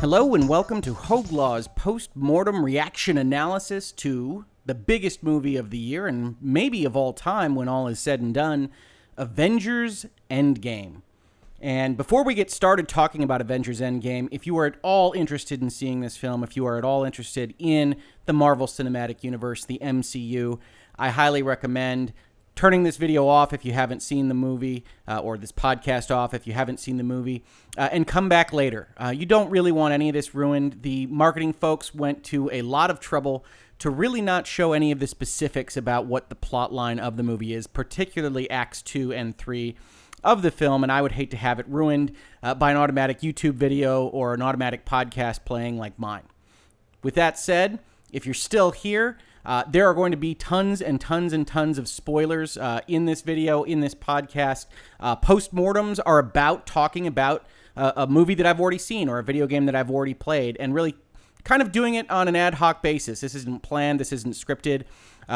Hello and welcome to Hoeglaw's Postmortem reaction analysis to the biggest movie of the year and maybe of all time when all is said and done, Avengers Endgame. And before we get started talking about Avengers Endgame, if you are at all interested in seeing this film, if you are at all interested in the Marvel Cinematic Universe, the MCU, I highly recommend turning this video off if you haven't seen the movie, or this podcast off if you haven't seen the movie, and come back later. You don't really want any of this ruined. The marketing folks went to a lot of trouble to really not show any of the specifics about what the plot line of the movie is, particularly Acts 2 and 3 of the film, and I would hate to have it ruined by an automatic YouTube video or an automatic podcast playing like mine. With that said, if you're still here, there are going to be tons and tons and tons of spoilers in this video, in this podcast. Postmortems are about talking about a movie that I've already seen or a video game that I've already played, and really kind of doing it on an ad hoc basis. This isn't planned. This isn't scripted.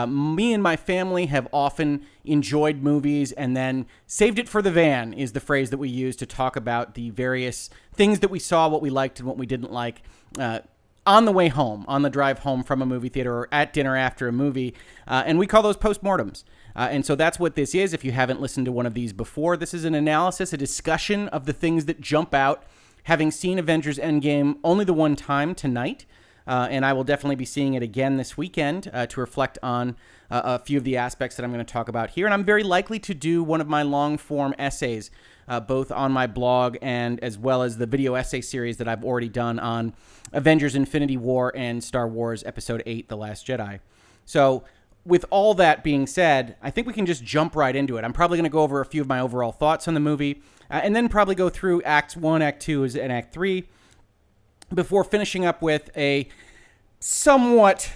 Me and my family have often enjoyed movies and then saved it for the van is the phrase that we use to talk about the various things that we saw, what we liked and what we didn't like, on the way home, on the drive home from a movie theater or at dinner after a movie, and we call those postmortems. And so that's what this is. If you haven't listened to one of these before, this is an analysis, a discussion of the things that jump out, having seen Avengers Endgame only the one time tonight, and I will definitely be seeing it again this weekend to reflect on a few of the aspects that I'm going to talk about here. And I'm very likely to do one of my long-form essays, both on my blog and as well as the video essay series that I've already done on Avengers Infinity War and Star Wars Episode 8, The Last Jedi. So with all that being said, I think we can just jump right into it. I'm probably going to go over a few of my overall thoughts on the movie, and then probably go through Acts 1, Act 2, and Act 3, before finishing up with a somewhat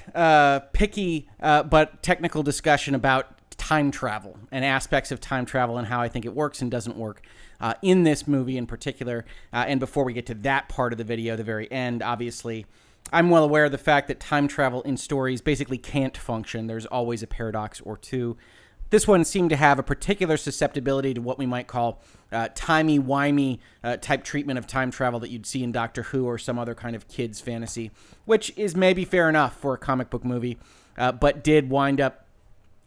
picky but technical discussion about time travel and aspects of time travel and how I think it works and doesn't work in this movie in particular. And before we get to that part of the video, the very end, obviously, I'm well aware of the fact that time travel in stories basically can't function. There's always a paradox or two. This one seemed to have a particular susceptibility to what we might call timey-wimey type treatment of time travel that you'd see in Doctor Who or some other kind of kids' fantasy, which is maybe fair enough for a comic book movie, but did wind up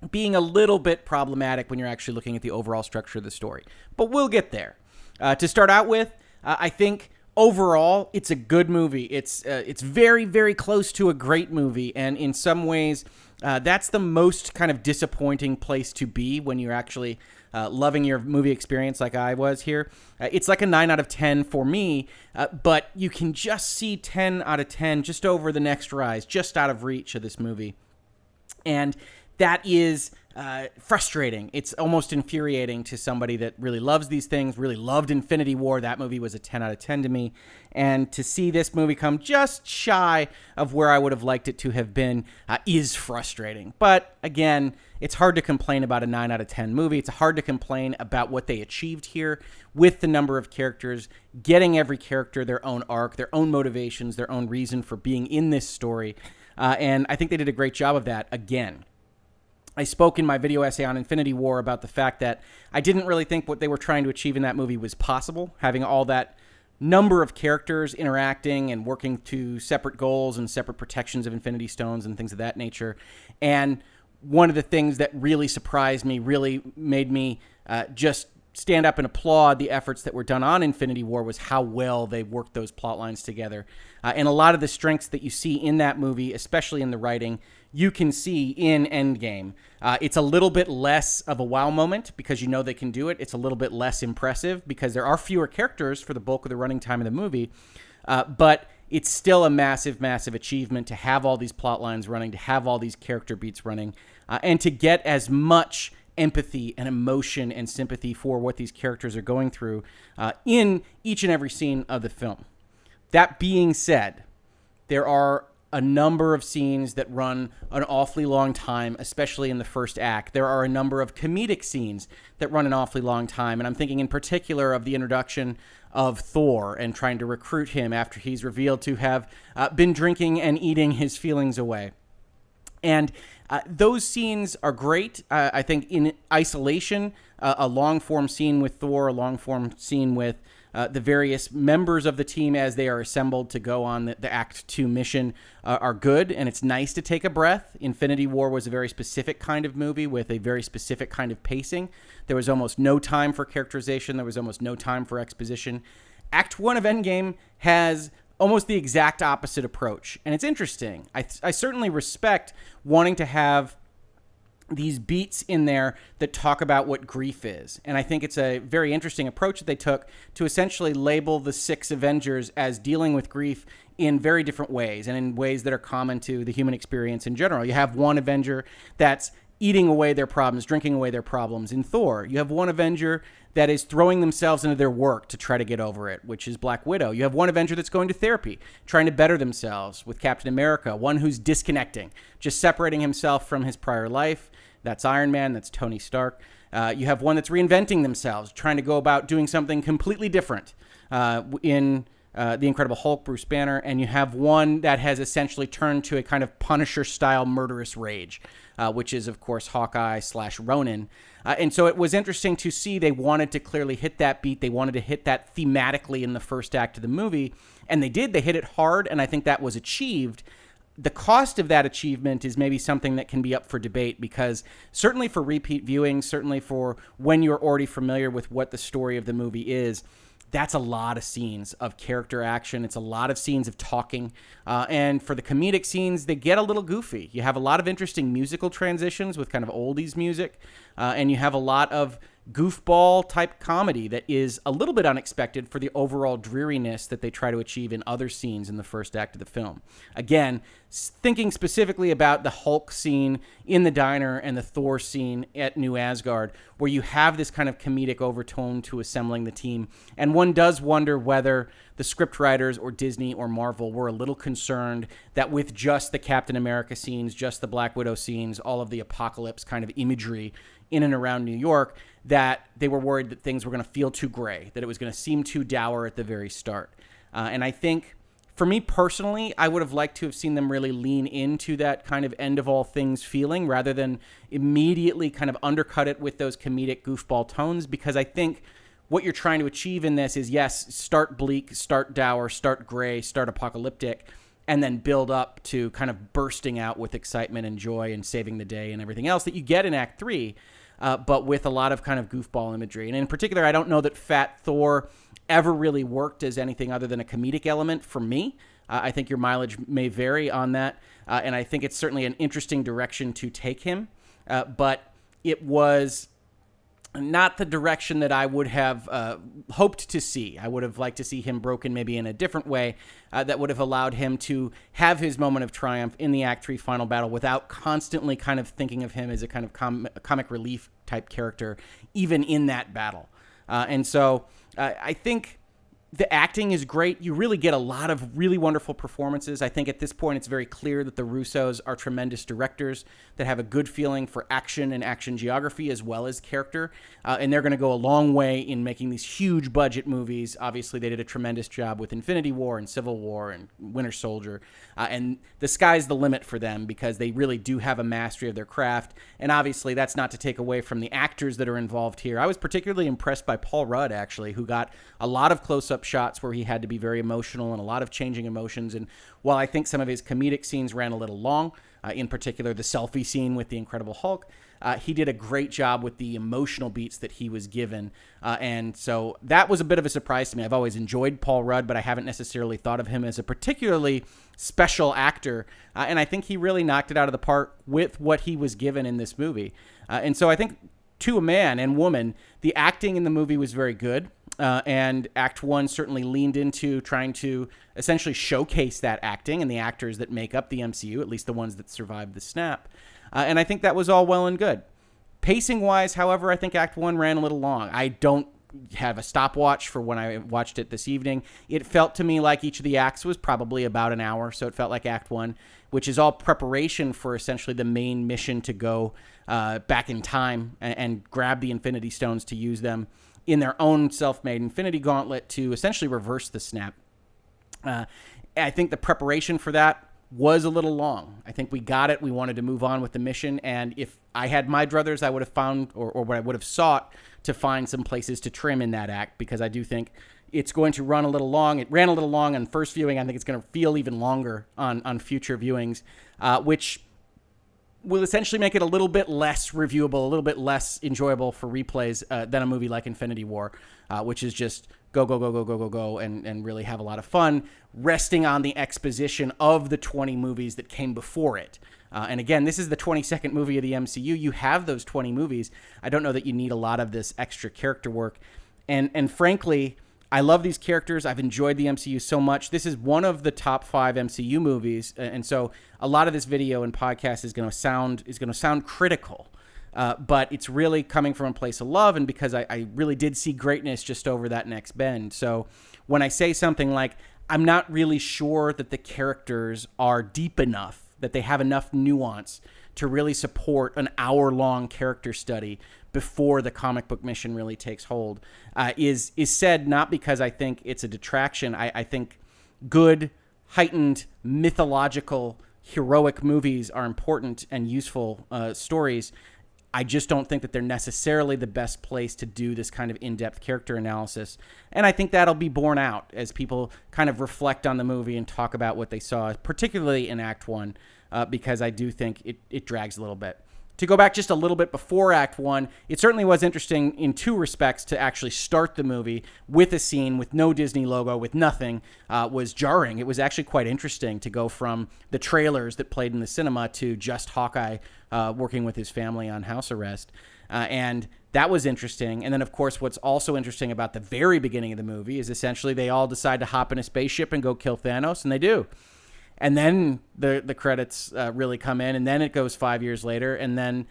being a little bit problematic when you're actually looking at the overall structure of the story. But we'll get there. To start out with, I think overall it's a good movie. It's very, very close to a great movie, and in some ways that's the most kind of disappointing place to be when you're actually loving your movie experience like I was here. It's like a 9 out of 10 for me, but you can just see 10 out of 10 just over the next rise, just out of reach of this movie. And that is frustrating. It's almost infuriating to somebody that really loves these things, really loved Infinity War. That movie was a 10 out of 10 to me. And to see this movie come just shy of where I would have liked it to have been is frustrating. But again, it's hard to complain about a 9 out of 10 movie. It's hard to complain about what they achieved here with the number of characters, getting every character their own arc, their own motivations, their own reason for being in this story. And I think they did a great job of that again. I spoke in my video essay on Infinity War about the fact that I didn't really think what they were trying to achieve in that movie was possible, having all that number of characters interacting and working to separate goals and separate protections of Infinity Stones and things of that nature. And one of the things that really surprised me, really made me just stand up and applaud the efforts that were done on Infinity War was how well they worked those plot lines together. And a lot of the strengths that you see in that movie, especially in the writing, you can see in Endgame. It's a little bit less of a wow moment because you know they can do it. It's a little bit less impressive because there are fewer characters for the bulk of the running time of the movie. But it's still a massive, massive achievement to have all these plot lines running, to have all these character beats running, and to get as much empathy and emotion and sympathy for what these characters are going through in each and every scene of the film. That being said, there are a number of scenes that run an awfully long time, especially in the first act. There are a number of comedic scenes that run an awfully long time, and I'm thinking in particular of the introduction of Thor and trying to recruit him after he's revealed to have been drinking and eating his feelings away. And those scenes are great. I think in isolation, a long-form scene with Thor, a long-form scene with the various members of the team as they are assembled to go on the Act 2 mission are good, and it's nice to take a breath. Infinity War was a very specific kind of movie with a very specific kind of pacing. There was almost no time for characterization. There was almost no time for exposition. Act 1 of Endgame has almost the exact opposite approach, and it's interesting. I certainly respect wanting to have these beats in there that talk about what grief is. And I think it's a very interesting approach that they took to essentially label the 6 Avengers as dealing with grief in very different ways and in ways that are common to the human experience in general. You have one Avenger that's eating away their problems, drinking away their problems in Thor. You have one Avenger that is throwing themselves into their work to try to get over it, which is Black Widow. You have one Avenger that's going to therapy, trying to better themselves with Captain America, one who's disconnecting, just separating himself from his prior life. That's Iron Man, that's Tony Stark. You have one that's reinventing themselves, trying to go about doing something completely different in The Incredible Hulk, Bruce Banner. And you have one that has essentially turned to a kind of Punisher-style murderous rage, which is, of course, Hawkeye/Ronin. And so it was interesting to see they wanted to clearly hit that beat. They wanted to hit that thematically in the first act of the movie. And they did. They hit it hard, and I think that was achieved. The cost of that achievement is maybe something that can be up for debate, because certainly for repeat viewing, certainly for when you're already familiar with what the story of the movie is, that's a lot of scenes of character action. It's a lot of scenes of talking. And for the comedic scenes, they get a little goofy. You have a lot of interesting musical transitions with kind of oldies music. And you have a lot of goofball type comedy that is a little bit unexpected for the overall dreariness that they try to achieve in other scenes in the first act of the film. Again, thinking specifically about the Hulk scene in the diner and the Thor scene at New Asgard, where you have this kind of comedic overtone to assembling the team. And one does wonder whether the scriptwriters or Disney or Marvel were a little concerned that with just the Captain America scenes, just the Black Widow scenes, all of the apocalypse kind of imagery in and around New York, that they were worried that things were going to feel too gray, that it was going to seem too dour at the very start. And I think, for me personally, I would have liked to have seen them really lean into that kind of end of all things feeling rather than immediately kind of undercut it with those comedic goofball tones, because I think what you're trying to achieve in this is, yes, start bleak, start dour, start gray, start apocalyptic, and then build up to kind of bursting out with excitement and joy and saving the day and everything else that you get in Act 3. But with a lot of kind of goofball imagery. And in particular, I don't know that Fat Thor ever really worked as anything other than a comedic element for me. I think your mileage may vary on that. And I think it's certainly an interesting direction to take him. But it was not the direction that I would have hoped to see. I would have liked to see him broken maybe in a different way that would have allowed him to have his moment of triumph in the Act 3 final battle without constantly kind of thinking of him as a kind of comic relief type character, even in that battle. And so I think the acting is great. You really get a lot of really wonderful performances. I think at this point it's very clear that the Russos are tremendous directors that have a good feeling for action and action geography as well as character. And they're going to go a long way in making these huge budget movies. Obviously, they did a tremendous job with Infinity War and Civil War and Winter Soldier. And the sky's the limit for them because they really do have a mastery of their craft. And obviously, that's not to take away from the actors that are involved here. I was particularly impressed by Paul Rudd, actually, who got a lot of close-up shots where he had to be very emotional and a lot of changing emotions. And while I think some of his comedic scenes ran a little long, in particular the selfie scene with the Incredible Hulk, he did a great job with the emotional beats that he was given. And so that was a bit of a surprise to me. I've always enjoyed Paul Rudd, but I haven't necessarily thought of him as a particularly special actor. And I think he really knocked it out of the park with what he was given in this movie. And so I think to a man and woman, the acting in the movie was very good. And Act 1 certainly leaned into trying to essentially showcase that acting and the actors that make up the MCU, at least the ones that survived the snap. And I think that was all well and good. Pacing-wise, however, I think Act 1 ran a little long. I don't have a stopwatch for when I watched it this evening. It felt to me like each of the acts was probably about an hour, so it felt like Act 1, which is all preparation for essentially the main mission to go back in time and grab the Infinity Stones to use them in their own self-made Infinity Gauntlet to essentially reverse the snap. I think the preparation for that was a little long. I think we got it. We wanted to move on with the mission. And if I had my druthers, I would have found, or what I would have sought to find some places to trim in that act, because I do think it's going to run a little long. It ran a little long on first viewing. I think it's going to feel even longer on future viewings, which will essentially make it a little bit less reviewable, a little bit less enjoyable for replays than a movie like Infinity War, which is just go, and really have a lot of fun, resting on the exposition of the 20 movies that came before it. And again, this is the 22nd movie of the MCU. You have those 20 movies. I don't know that you need a lot of this extra character work. And frankly, I love these characters. I've enjoyed the MCU so much. This is one of the top 5 MCU movies, and so a lot of this video and podcast is going to sound critical, but it's really coming from a place of love, and because I really did see greatness just over that next bend. So when I say something like, I'm not really sure that the characters are deep enough, that they have enough nuance to really support an hour-long character study before the comic book mission really takes hold, is said not because I think it's a detraction. I think good, heightened, mythological, heroic movies are important and useful stories. I just don't think that they're necessarily the best place to do this kind of in-depth character analysis. And I think that'll be borne out as people kind of reflect on the movie and talk about what they saw, particularly in Act 1, because I do think it drags a little bit. To go back just a little bit before Act 1, it certainly was interesting in 2 respects to actually start the movie with a scene with no Disney logo, with nothing, was jarring. It was actually quite interesting to go from the trailers that played in the cinema to just Hawkeye working with his family on house arrest. And that was interesting. And then, of course, what's also interesting about the very beginning of the movie is essentially they all decide to hop in a spaceship and go kill Thanos, and they do. And then the credits really come in, and then it goes 5 years later, and then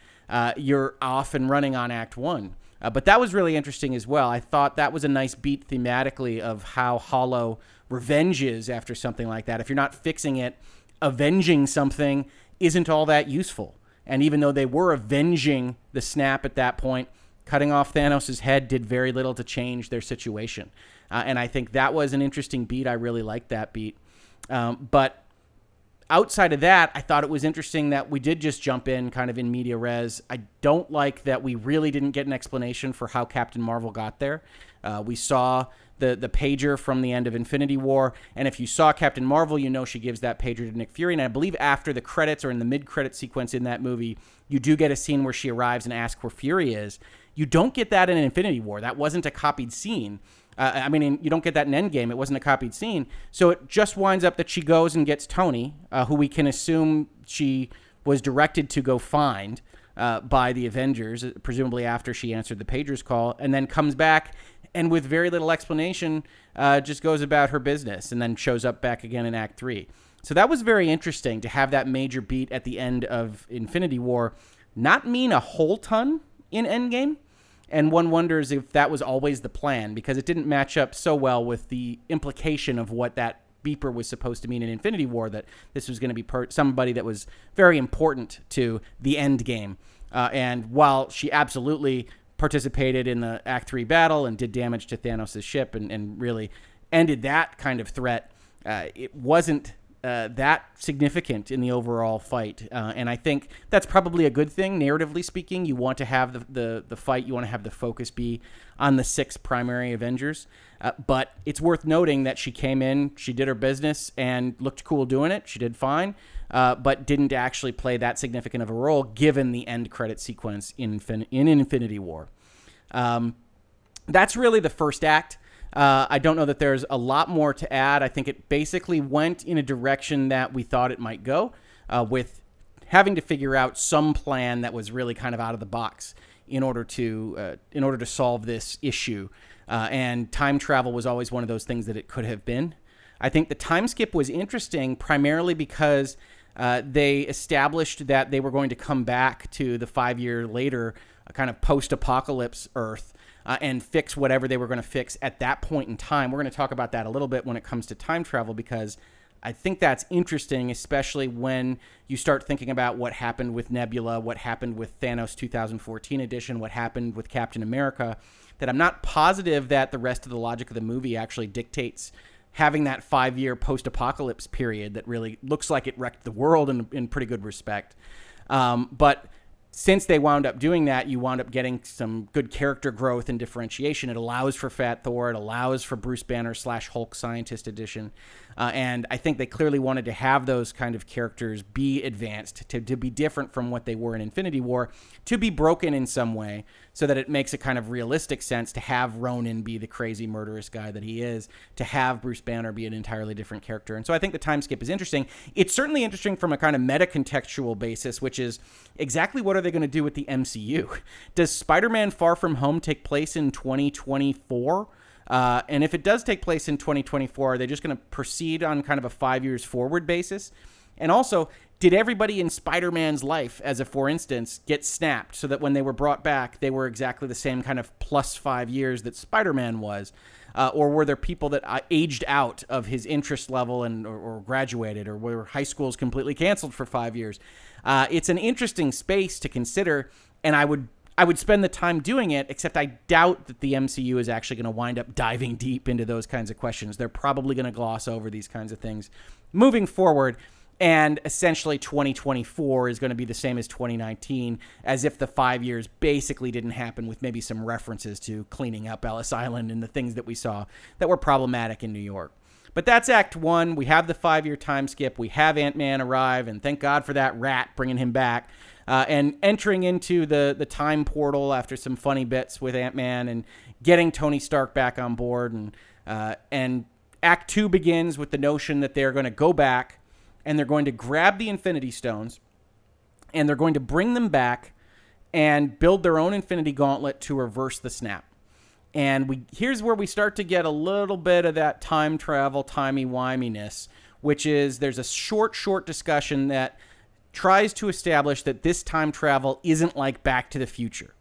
you're off and running on Act 1. But that was really interesting as well. I thought that was a nice beat thematically of how hollow revenge is after something like that. If you're not fixing it, avenging something isn't all that useful. And even though they were avenging the snap at that point, cutting off Thanos' head did very little to change their situation. And I think that was an interesting beat. I really liked that beat. But outside of that, I thought it was interesting that we did just jump in kind of in media res. I don't like that we really didn't get an explanation for how Captain Marvel got there. We saw the pager from the end of Infinity War, and if you saw Captain Marvel, you know she gives that pager to Nick Fury, and I believe after the credits or in the mid-credit sequence in that movie, you do get a scene where she arrives and asks where Fury is. You don't get that in Infinity War. That wasn't a copied scene. You don't get that in Endgame. It wasn't a copied scene. So it just winds up that she goes and gets Tony, who we can assume she was directed to go find by the Avengers, presumably after she answered the pager's call, and then comes back and with very little explanation just goes about her business and then shows up back again in Act 3. So that was very interesting to have that major beat at the end of Infinity War not mean a whole ton in Endgame. And one wonders if that was always the plan, because it didn't match up so well with the implication of what that beeper was supposed to mean in Infinity War, that this was going to be somebody that was very important to the end game. And while she absolutely participated in the Act 3 battle and did damage to Thanos' ship and really ended that kind of threat, it wasn't that significant in the overall fight. And I think that's probably a good thing, narratively speaking. You want to have the fight, you want to have the focus be on the 6 primary Avengers. But it's worth noting that she came in, she did her business, and looked cool doing it. She did fine, but didn't actually play that significant of a role given the end credit sequence in Infinity War. That's really the first act. I don't know that there's a lot more to add. I think it basically went in a direction that we thought it might go, with having to figure out some plan that was really kind of out of the box in order to solve this issue. And time travel was always one of those things that it could have been. I think the time skip was interesting primarily because they established that they were going to come back to the 5 year later kind of post-apocalypse Earth and fix whatever they were going to fix at that point in time. We're going to talk about that a little bit when it comes to time travel, because I think that's interesting, especially when you start thinking about what happened with Nebula, what happened with Thanos 2014 edition, what happened with Captain America, that I'm not positive that the rest of the logic of the movie actually dictates having that 5 year post-apocalypse period that really looks like it wrecked the world in pretty good respect. But since they wound up doing that, you wound up getting some good character growth and differentiation. It allows for Fat Thor. It allows for Bruce Banner / Hulk Scientist Edition. And I think they clearly wanted to have those kind of characters be advanced, to be different from what they were in Infinity War, to be broken in some way so that it makes a kind of realistic sense to have Ronan be the crazy murderous guy that he is, to have Bruce Banner be an entirely different character. And so I think the time skip is interesting. It's certainly interesting from a kind of meta-contextual basis, which is exactly what are they going to do with the MCU? Does Spider-Man Far From Home take place in 2024? And if it does take place in 2024, are they just going to proceed on kind of a 5 years forward basis? And also, did everybody in Spider-Man's life, as a for instance, get snapped so that when they were brought back, they were exactly the same kind of plus 5 years that Spider-Man was? Or were there people that aged out of his interest level and or graduated, or were high schools completely canceled for 5 years? It's an interesting space to consider, and I would spend the time doing it, except I doubt that the MCU is actually going to wind up diving deep into those kinds of questions. They're probably going to gloss over these kinds of things moving forward, and essentially 2024 is going to be the same as 2019, as if the 5 years basically didn't happen, with maybe some references to cleaning up Ellis Island and the things that we saw that were problematic in New York. But that's Act 1. We have the 5-year time skip. We have Ant-Man arrive, and thank God for that rat bringing him back. And entering into the time portal after some funny bits with Ant-Man and getting Tony Stark back on board. And Act 2 begins with the notion that they're going to go back and they're going to grab the Infinity Stones and they're going to bring them back and build their own Infinity Gauntlet to reverse the snap. And here's where we start to get a little bit of that time travel, timey-wiminess, which is there's a short discussion that tries to establish that this time travel isn't like Back to the Future.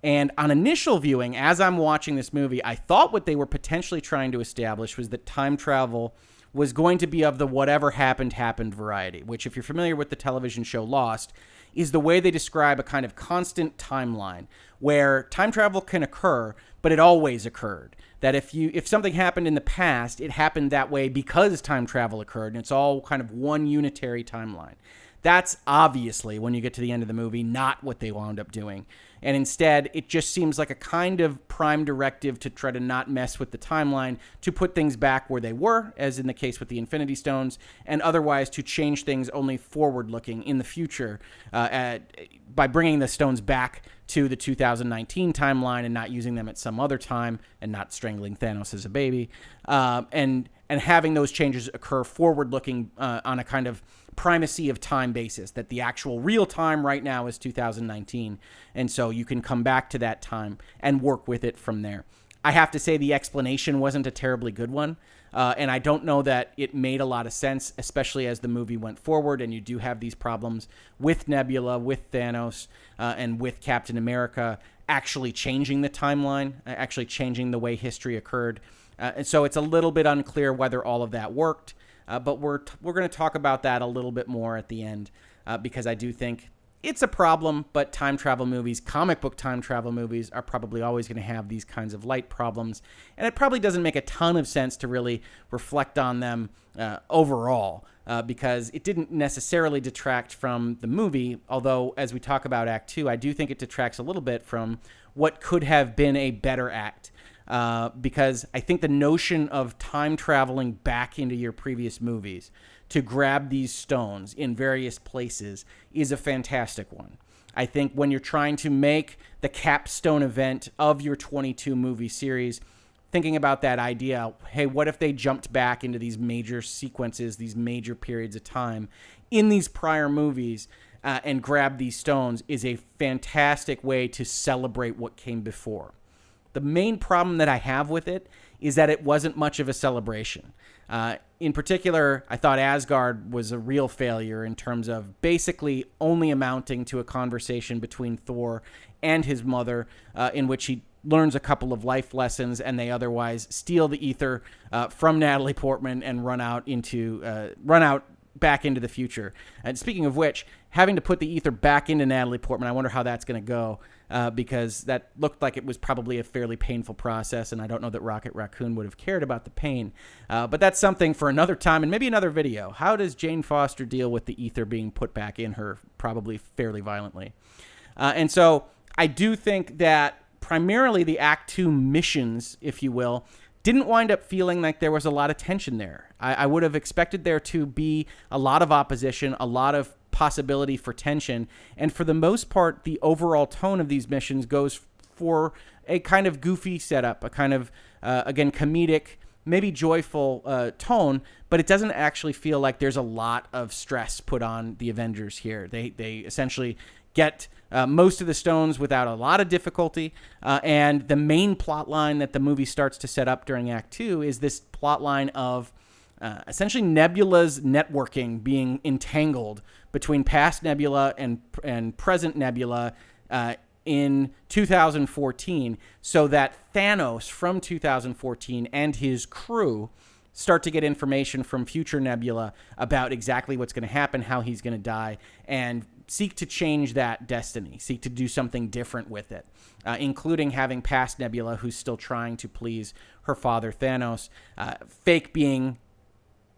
And on initial viewing, as I'm watching this movie, I thought what they were potentially trying to establish was that time travel was going to be of the whatever happened variety, which, if you're familiar with the television show Lost, is the way they describe a kind of constant timeline where time travel can occur, but it always occurred. That if something happened in the past, it happened that way because time travel occurred, and it's all kind of one unitary timeline. That's obviously, when you get to the end of the movie, not what they wound up doing. And instead, it just seems like a kind of prime directive to try to not mess with the timeline, to put things back where they were, as in the case with the Infinity Stones, and otherwise to change things only forward-looking in the future by bringing the stones back to the 2019 timeline and not using them at some other time and not strangling Thanos as a baby, and having those changes occur forward-looking on a kind of primacy of time basis, that the actual real time right now is 2019, and so you can come back to that time and work with it from there. I have to say the explanation wasn't a terribly good one, and I don't know that it made a lot of sense, especially as the movie went forward, and you do have these problems with Nebula, with Thanos, and with Captain America actually changing the timeline, actually changing the way history occurred. And so it's a little bit unclear whether all of that worked. But we're going to talk about that a little bit more at the end, because I do think it's a problem, but time travel movies, comic book time travel movies, are probably always going to have these kinds of light problems, and it probably doesn't make a ton of sense to really reflect on them overall, because it didn't necessarily detract from the movie, although as we talk about Act 2, I do think it detracts a little bit from what could have been a better act. Because I think the notion of time traveling back into your previous movies to grab these stones in various places is a fantastic one. I think when you're trying to make the capstone event of your 22 movie series, thinking about that idea, hey, what if they jumped back into these major sequences, these major periods of time in these prior movies, and grab these stones, is a fantastic way to celebrate what came before. The main problem that I have with it is that it wasn't much of a celebration. In particular, I thought Asgard was a real failure in terms of basically only amounting to a conversation between Thor and his mother, in which he learns a couple of life lessons, and they otherwise steal the ether from Natalie Portman and run out back into the future. And speaking of which, having to put the ether back into Natalie Portman, I wonder how that's going to go, because that looked like it was probably a fairly painful process, and I don't know that Rocket Raccoon would have cared about the pain. But that's something for another time and maybe another video. How does Jane Foster deal with the ether being put back in her, probably fairly violently? And so I do think that primarily the Act 2 missions, if you will, didn't wind up feeling like there was a lot of tension there. I would have expected there to be a lot of opposition, a lot of possibility for tension. And for the most part, the overall tone of these missions goes for a kind of goofy setup, a kind of, again, comedic, maybe joyful tone, but it doesn't actually feel like there's a lot of stress put on the Avengers here. They essentially get most of the stones without a lot of difficulty, and the main plot line that the movie starts to set up during Act 2 is this plot line of essentially Nebula's networking being entangled between past Nebula and present Nebula in 2014, so that Thanos from 2014 and his crew start to get information from future Nebula about exactly what's going to happen, how he's going to die, and seek to change that destiny, seek to do something different with it, including having past Nebula, who's still trying to please her father Thanos, fake being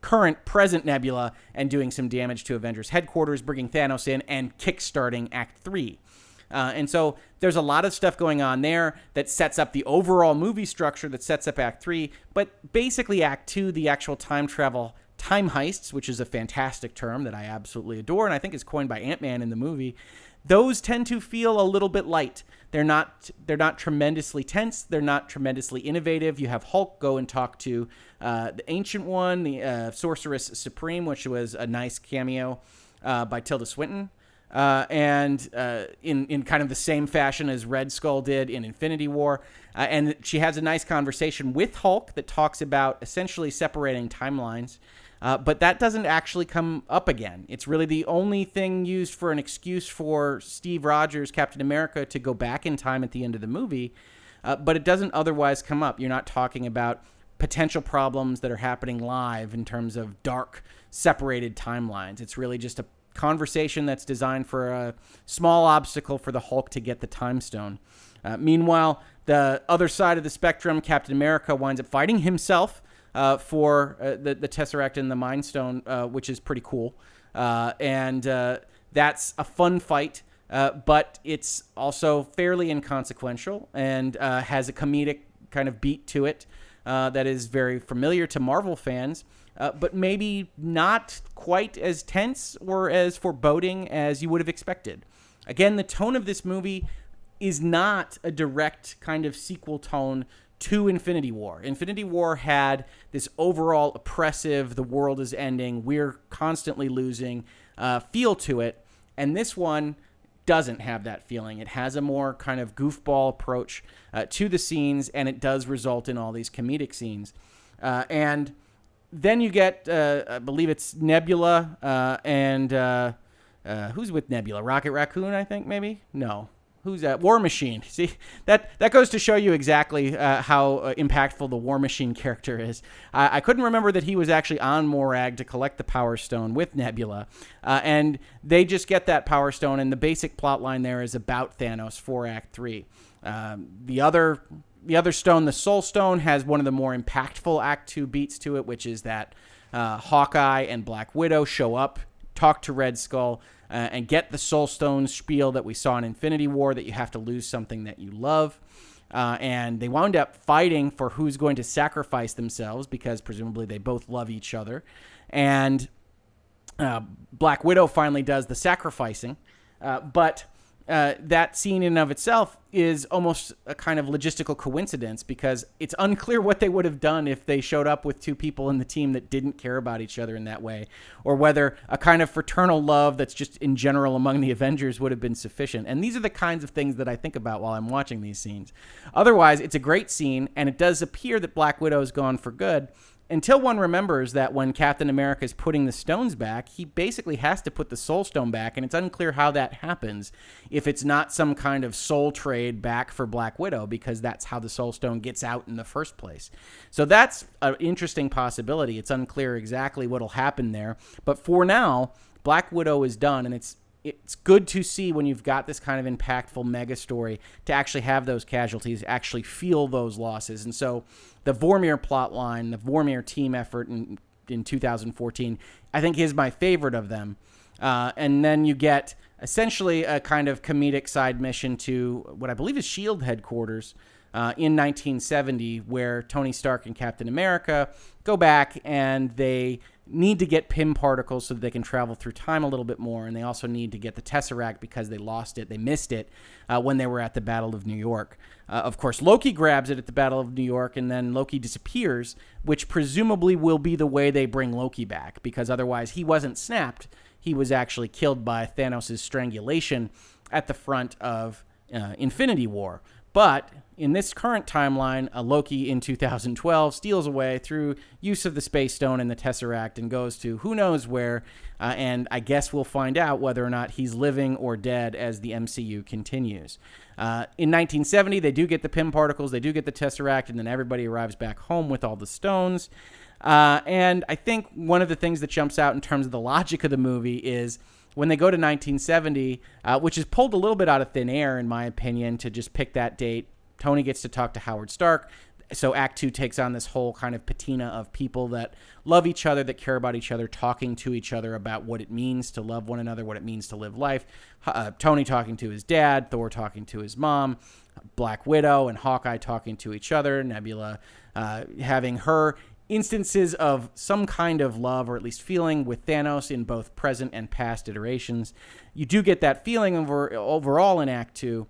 present Nebula and doing some damage to Avengers headquarters, bringing Thanos in and kickstarting Act 3. And so there's a lot of stuff going on there that sets up the overall movie structure, that sets up Act 3. But basically Act 2, the actual time heists, which is a fantastic term that I absolutely adore and I think is coined by Ant-Man in the movie, those tend to feel a little bit light. They're not tremendously tense. They're not tremendously innovative. You have Hulk go and talk to the Ancient One, the Sorceress Supreme, which was a nice cameo by Tilda Swinton. And in kind of the same fashion as Red Skull did in Infinity War. And she has a nice conversation with Hulk that talks about essentially separating timelines. But that doesn't actually come up again. It's really the only thing used for an excuse for Steve Rogers, Captain America, to go back in time at the end of the movie. But it doesn't otherwise come up. You're not talking about potential problems that are happening live in terms of dark, separated timelines. It's really just a conversation that's designed for a small obstacle for the Hulk to get the time stone. Meanwhile, the other side of the spectrum, Captain America winds up fighting himself for the Tesseract and the Mind Stone, which is pretty cool. And that's a fun fight, but it's also fairly inconsequential and has a comedic kind of beat to it that is very familiar to Marvel fans. But maybe not quite as tense or as foreboding as you would have expected. Again, the tone of this movie is not a direct kind of sequel tone to Infinity War. Infinity War had this overall oppressive, the world is ending, we're constantly losing feel to it. And this one doesn't have that feeling. It has a more kind of goofball approach to the scenes, and it does result in all these comedic scenes. And then you get, I believe it's Nebula and who's with Nebula? Rocket Raccoon, I think, maybe? No. Who's that? War Machine. See, that goes to show you exactly how impactful the War Machine character is. I couldn't remember that he was actually on Morag to collect the Power Stone with Nebula. And they just get that Power Stone, and the basic plot line there is about Thanos for Act 3. The other stone, the Soul Stone, has one of the more impactful Act 2 beats to it, which is that Hawkeye and Black Widow show up, talk to Red Skull, and get the Soul Stone spiel that we saw in Infinity War, that you have to lose something that you love. And they wound up fighting for who's going to sacrifice themselves, because presumably they both love each other. And Black Widow finally does the sacrificing. But that scene in and of itself is almost a kind of logistical coincidence, because it's unclear what they would have done if they showed up with two people in the team that didn't care about each other in that way, or whether a kind of fraternal love that's just in general among the Avengers would have been sufficient. And these are the kinds of things that I think about while I'm watching these scenes. Otherwise, it's a great scene, and it does appear that Black Widow's gone for good, until one remembers that when Captain America is putting the stones back, he basically has to put the Soul Stone back, and it's unclear how that happens if it's not some kind of soul trade back for Black Widow, because that's how the Soul Stone gets out in the first place. So that's an interesting possibility. It's unclear exactly what'll happen there, but for now, Black Widow is done, and it's good to see when you've got this kind of impactful mega story to actually have those casualties, actually feel those losses. And so the Vormir plot line, the Vormir team effort in 2014, I think is my favorite of them. And then you get essentially a kind of comedic side mission to what I believe is S.H.I.E.L.D. headquarters in 1970, where Tony Stark and Captain America go back and they need to get Pym particles so that they can travel through time a little bit more, and they also need to get the Tesseract because they lost it. They missed it when they were at the Battle of New York. Of course, Loki grabs it at the Battle of New York, and then Loki disappears, which presumably will be the way they bring Loki back, because otherwise he wasn't snapped. He was actually killed by Thanos' strangulation at the front of Infinity War. But in this current timeline, Loki in 2012 steals away through use of the Space Stone and the Tesseract and goes to who knows where, and I guess we'll find out whether or not he's living or dead as the MCU continues. In 1970, they do get the Pym particles, they do get the Tesseract, and then everybody arrives back home with all the stones. And I think one of the things that jumps out in terms of the logic of the movie is when they go to 1970, which is pulled a little bit out of thin air, in my opinion, to just pick that date. Tony gets to talk to Howard Stark. So Act 2 takes on this whole kind of patina of people that love each other, that care about each other, talking to each other about what it means to love one another, what it means to live life. Tony talking to his dad, Thor talking to his mom, Black Widow and Hawkeye talking to each other, Nebula having her instances of some kind of love, or at least feeling, with Thanos in both present and past iterations. You do get that feeling overall in Act 2,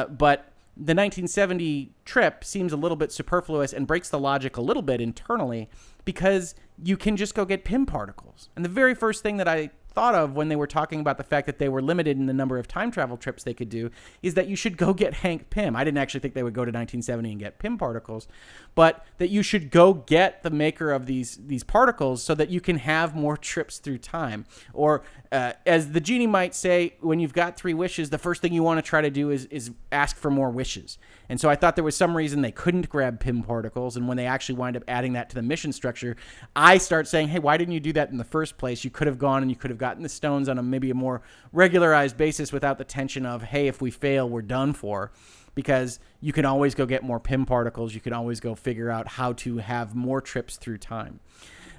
but the 1970 trip seems a little bit superfluous and breaks the logic a little bit internally, because you can just go get Pym particles. And the very first thing that I thought of when they were talking about the fact that they were limited in the number of time travel trips they could do is that you should go get Hank Pym. I didn't actually think they would go to 1970 and get Pym particles, but that you should go get the maker of these particles so that you can have more trips through time. Or as the genie might say, when you've got 3 wishes, the first thing you want to try to do is ask for more wishes. And so I thought there was some reason they couldn't grab Pym particles, and when they actually wind up adding that to the mission structure, I start saying, hey, why didn't you do that in the first place? You could have gone and you could have gotten the stones on maybe a more regularized basis without the tension of, hey, if we fail, we're done for. Because you can always go get more Pym particles. You can always go figure out how to have more trips through time.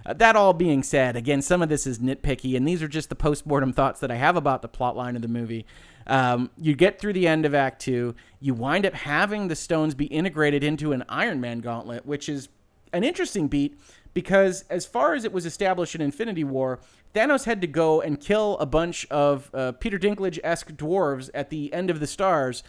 That all being said, again, some of this is nitpicky, and these are just the postmortem thoughts that I have about the plotline of the movie. You get through the end of Act 2, you wind up having the stones be integrated into an Iron Man gauntlet, which is an interesting beat, because as far as it was established in Infinity War, Thanos had to go and kill a bunch of Peter Dinklage-esque dwarves at the end of the stars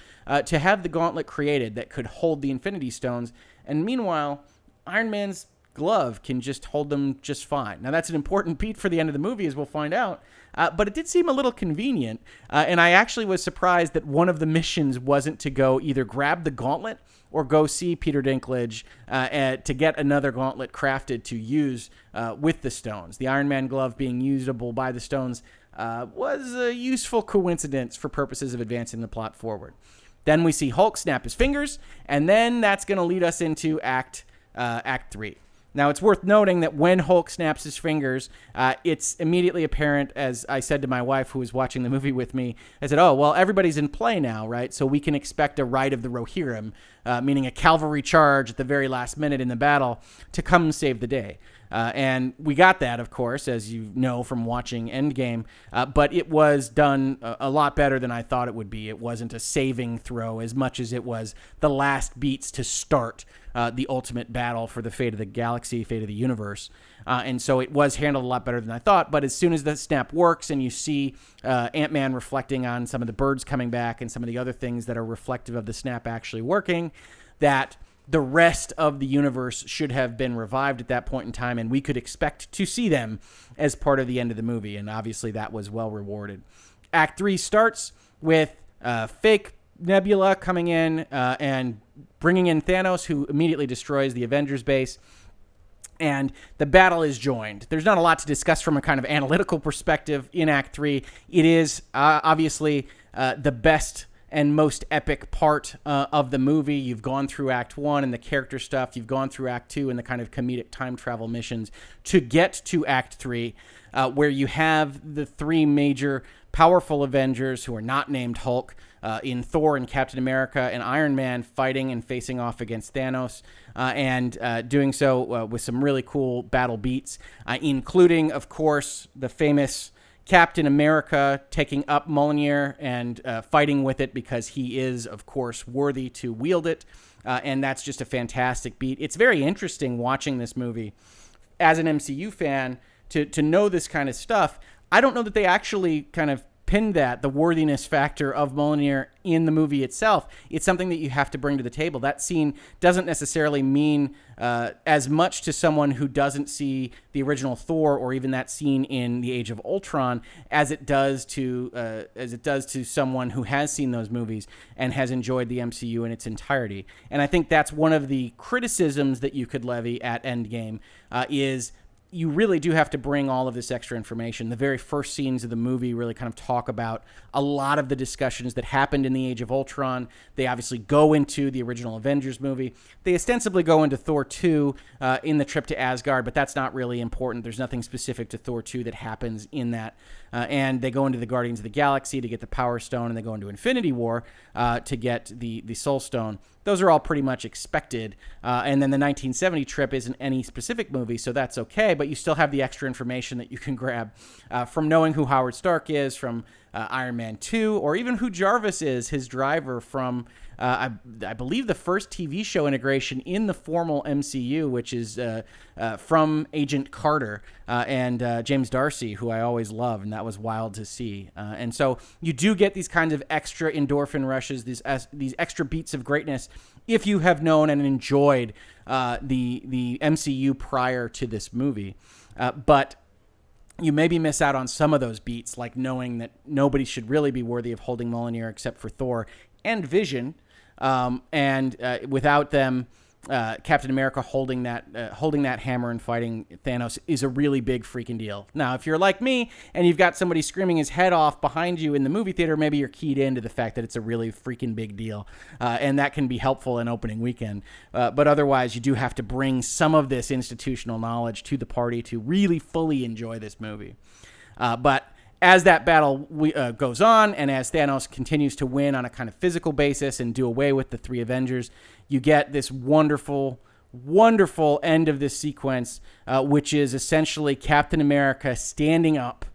to have the gauntlet created that could hold the Infinity Stones. And meanwhile, Iron Man's glove can just hold them just fine. Now, that's an important beat for the end of the movie, as we'll find out. But it did seem a little convenient. And I actually was surprised that one of the missions wasn't to go either grab the gauntlet or go see Peter Dinklage to get another gauntlet crafted to use with the stones. The Iron Man glove being usable by the stones was a useful coincidence for purposes of advancing the plot forward. Then we see Hulk snap his fingers, and then that's going to lead us into Act 3. Now, it's worth noting that when Hulk snaps his fingers, it's immediately apparent, as I said to my wife who was watching the movie with me, I said, oh, well, everybody's in play now, right? So we can expect a Rite of the Rohirrim, meaning a cavalry charge at the very last minute in the battle to come and save the day. And we got that, of course, as you know from watching Endgame, but it was done a lot better than I thought it would be. It wasn't a saving throw as much as it was the last beats to start the ultimate battle for the fate of the galaxy, fate of the universe. And so it was handled a lot better than I thought. But as soon as the snap works and you see Ant-Man reflecting on some of the birds coming back and some of the other things that are reflective of the snap actually working, that the rest of the universe should have been revived at that point in time, and we could expect to see them as part of the end of the movie, and obviously that was well rewarded. Act 3 starts with fake Nebula coming in and bringing in Thanos, who immediately destroys the Avengers base, and the battle is joined. There's not a lot to discuss from a kind of analytical perspective in Act 3. It is obviously the best and most epic part of the movie. You've gone through Act 1 and the character stuff. You've gone through Act 2 and the kind of comedic time travel missions to get to Act 3, where you have the 3 major powerful Avengers who are not named Hulk in Thor and Captain America and Iron Man fighting and facing off against Thanos, and doing so with some really cool battle beats, including, of course, the famous Captain America taking up Mjolnir and fighting with it because he is, of course, worthy to wield it. And that's just a fantastic beat. It's very interesting watching this movie as an MCU fan to know this kind of stuff. I don't know that they actually kind of pinned the worthiness factor of Mjolnir in the movie itself. It's something that you have to bring to the table. That scene doesn't necessarily mean as much to someone who doesn't see the original Thor or even that scene in the Age of Ultron as it does to someone who has seen those movies and has enjoyed the MCU in its entirety. And I think that's one of the criticisms that you could levy at Endgame is you really do have to bring all of this extra information. The very first scenes of the movie really kind of talk about a lot of the discussions that happened in the Age of Ultron. They obviously go into the original Avengers movie. They ostensibly go into Thor 2 in the trip to Asgard, but that's not really important. There's nothing specific to Thor 2 that happens in that. And they go into the Guardians of the Galaxy to get the Power Stone, and they go into Infinity War to get the Soul Stone. Those are all pretty much expected. And then the 1970 trip isn't any specific movie, so that's okay, but you still have the extra information that you can grab from knowing who Howard Stark is, from Iron Man 2, or even who Jarvis is, his driver from, I believe, the first TV show integration in the formal MCU, which is from Agent Carter and James Darcy, who I always love, and that was wild to see. And so you do get these kinds of extra endorphin rushes, these extra beats of greatness, if you have known and enjoyed the MCU prior to this movie. But you maybe miss out on some of those beats, like knowing that nobody should really be worthy of holding Mjolnir except for Thor and Vision. And without them, Captain America holding that hammer and fighting Thanos is a really big freaking deal. Now, if you're like me and you've got somebody screaming his head off behind you in the movie theater, maybe you're keyed into the fact that it's a really freaking big deal, and that can be helpful in opening weekend. But otherwise, you do have to bring some of this institutional knowledge to the party to really fully enjoy this movie. But as that battle goes on, and as Thanos continues to win on a kind of physical basis and do away with the three Avengers, you get this wonderful, wonderful end of this sequence, which is essentially Captain America standing up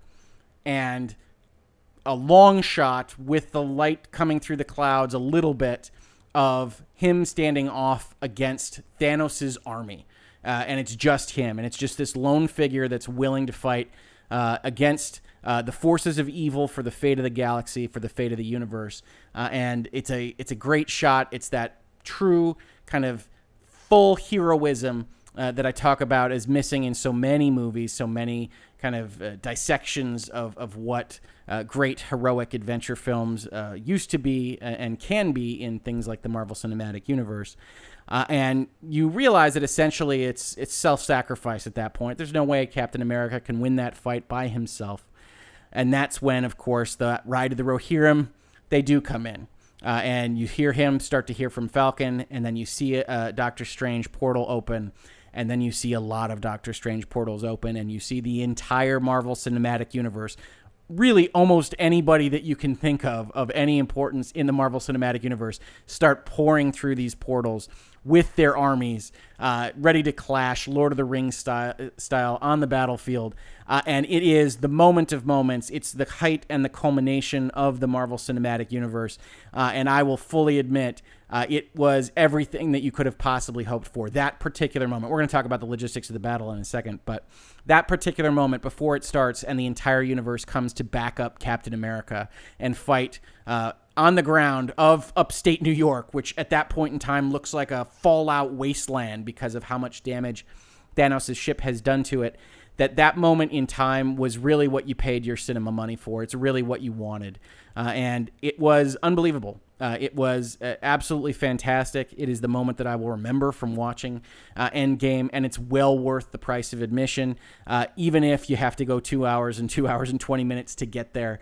and a long shot with the light coming through the clouds a little bit of him standing off against Thanos' army. And it's just him, and it's just this lone figure that's willing to fight against the forces of evil for the fate of the galaxy, for the fate of the universe. And it's a great shot. It's that true kind of full heroism that I talk about as missing in so many movies, so many kind of dissections of what great heroic adventure films used to be and can be in things like the Marvel Cinematic Universe. And you realize that essentially it's self-sacrifice at that point. There's no way Captain America can win that fight by himself. And that's when, of course, the Ride of the Rohirrim, they do come in. And you start to hear from Falcon, and then you see a Doctor Strange portal open, and then you see a lot of Doctor Strange portals open, and you see the entire Marvel Cinematic Universe, really almost anybody that you can think of any importance in the Marvel Cinematic Universe, start pouring through these portals with their armies, ready to clash Lord of the Rings style on the battlefield. And it is the moment of moments. It's the height and the culmination of the Marvel Cinematic Universe. And I will fully admit, it was everything that you could have possibly hoped for. That particular moment. We're going to talk about the logistics of the battle in a second, but that particular moment before it starts and the entire universe comes to back up Captain America and fight on the ground of upstate New York, which at that point in time looks like a fallout wasteland because of how much damage Thanos' ship has done to it. That moment in time was really what you paid your cinema money for. It's really what you wanted. And it was unbelievable. It was absolutely fantastic. It is the moment that I will remember from watching Endgame, and it's well worth the price of admission, even if you have to go 2 hours and 2 hours and 20 minutes to get there.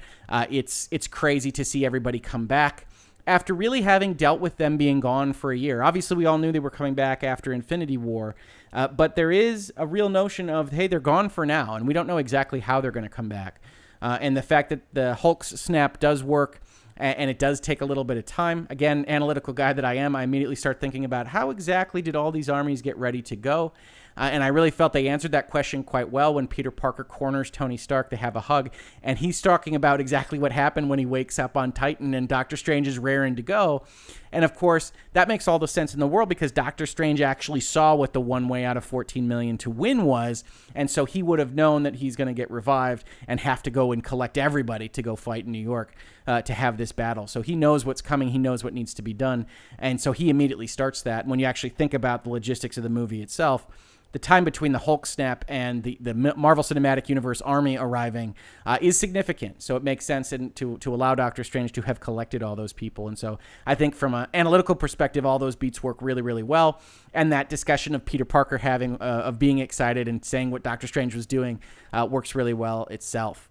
It's crazy to see everybody come back after really having dealt with them being gone for a year. Obviously, we all knew they were coming back after Infinity War, but there is a real notion of, hey, they're gone for now, and we don't know exactly how they're going to come back. And the fact that the Hulk's snap does work, and it does take a little bit of time. Again, analytical guy that I am, I immediately start thinking about how exactly did all these armies get ready to go? And I really felt they answered that question quite well when Peter Parker corners Tony Stark. They have a hug, and he's talking about exactly what happened when he wakes up on Titan and Doctor Strange is raring to go. And of course, that makes all the sense in the world because Doctor Strange actually saw what the 1 way out of 14 million to win was. And so he would have known that he's going to get revived and have to go and collect everybody to go fight in New York to have this battle. So he knows what's coming. He knows what needs to be done. And so he immediately starts that. And when you actually think about the logistics of the movie itself, the time between the Hulk snap and the Marvel Cinematic Universe army arriving is significant. So it makes sense to allow Doctor Strange to have collected all those people. And so I think from an analytical perspective, all those beats work really, really well. And that discussion of Peter Parker of being excited and saying what Doctor Strange was doing works really well itself.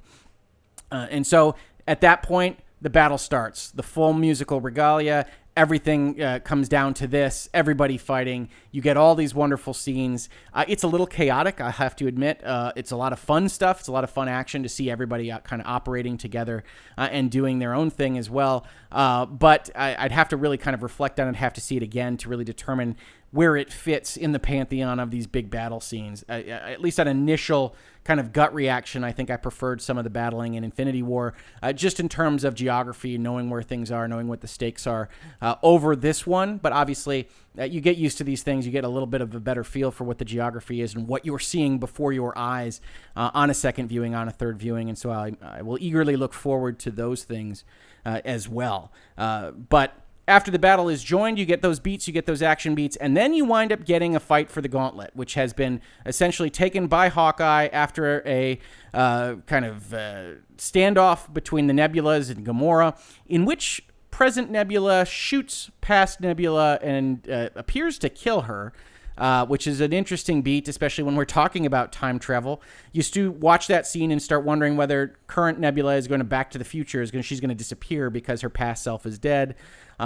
And so at that point, the battle starts. The full musical regalia. Everything comes down to this, everybody fighting. You get all these wonderful scenes. It's a little chaotic, I have to admit. It's a lot of fun stuff. It's a lot of fun action to see everybody kind of operating together and doing their own thing as well. But I'd have to really kind of reflect on it, have to see it again to really determine where it fits in the pantheon of these big battle scenes. At least an initial kind of gut reaction, I think I preferred some of the battling in Infinity War, just in terms of geography, knowing where things are, knowing what the stakes are over this one. But obviously, you get used to these things. You get a little bit of a better feel for what the geography is and what you're seeing before your eyes on a second viewing, on a third viewing. And so I will eagerly look forward to those things as well. But after the battle is joined, you get those beats, you get those action beats, and then you wind up getting a fight for the gauntlet, which has been essentially taken by Hawkeye after a kind of standoff between the Nebulas and Gamora, in which present Nebula shoots past Nebula and appears to kill her, which is an interesting beat, especially when we're talking about time travel. You used to watch that scene and start wondering whether current Nebula is going to Back to the Future, she's going to disappear because her past self is dead.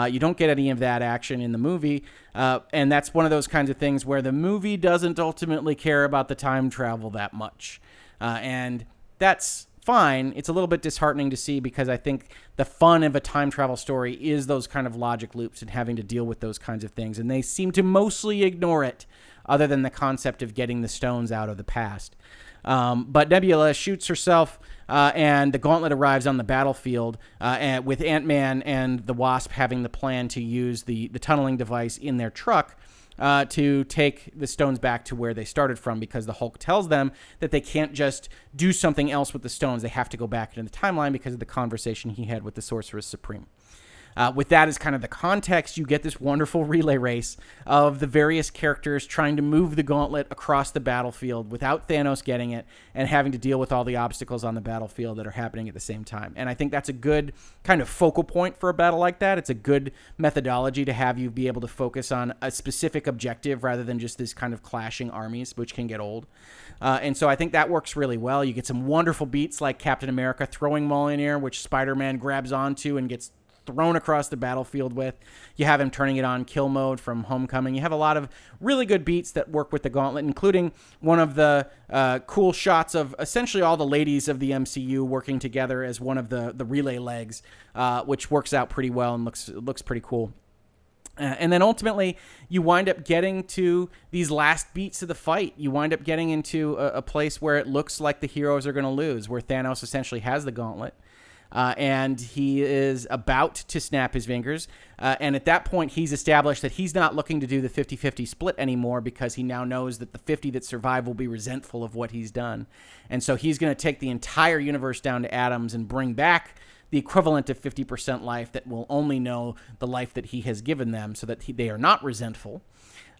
You don't get any of that action in the movie, and that's one of those kinds of things where the movie doesn't ultimately care about the time travel that much, and that's fine. It's a little bit disheartening to see because I think the fun of a time travel story is those kind of logic loops and having to deal with those kinds of things, and they seem to mostly ignore it other than the concept of getting the stones out of the past. But Nebula shoots herself, and the gauntlet arrives on the battlefield, and with Ant-Man and the Wasp having the plan to use the tunneling device in their truck to take the stones back to where they started from, because the Hulk tells them that they can't just do something else with the stones. They have to go back into the timeline because of the conversation he had with the Sorceress Supreme. With that as kind of the context, you get this wonderful relay race of the various characters trying to move the gauntlet across the battlefield without Thanos getting it and having to deal with all the obstacles on the battlefield that are happening at the same time. And I think that's a good kind of focal point for a battle like that. It's a good methodology to have you be able to focus on a specific objective rather than just this kind of clashing armies, which can get old. And so I think that works really well. You get some wonderful beats like Captain America throwing Mjolnir, which Spider-Man grabs onto and gets thrown across the battlefield with. You have him turning it on kill mode from Homecoming. You have a lot of really good beats that work with the gauntlet, including one of the cool shots of essentially all the ladies of the MCU working together as one of the relay legs, which works out pretty well and looks pretty cool. And then ultimately, you wind up getting to these last beats of the fight. You wind up getting into a place where it looks like the heroes are going to lose, where Thanos essentially has the gauntlet. And he is about to snap his fingers. And at that point, he's established that he's not looking to do the 50-50 split anymore because he now knows that the 50 that survive will be resentful of what he's done. And so he's going to take the entire universe down to atoms and bring back the equivalent of 50% life that will only know the life that he has given them so that they are not resentful.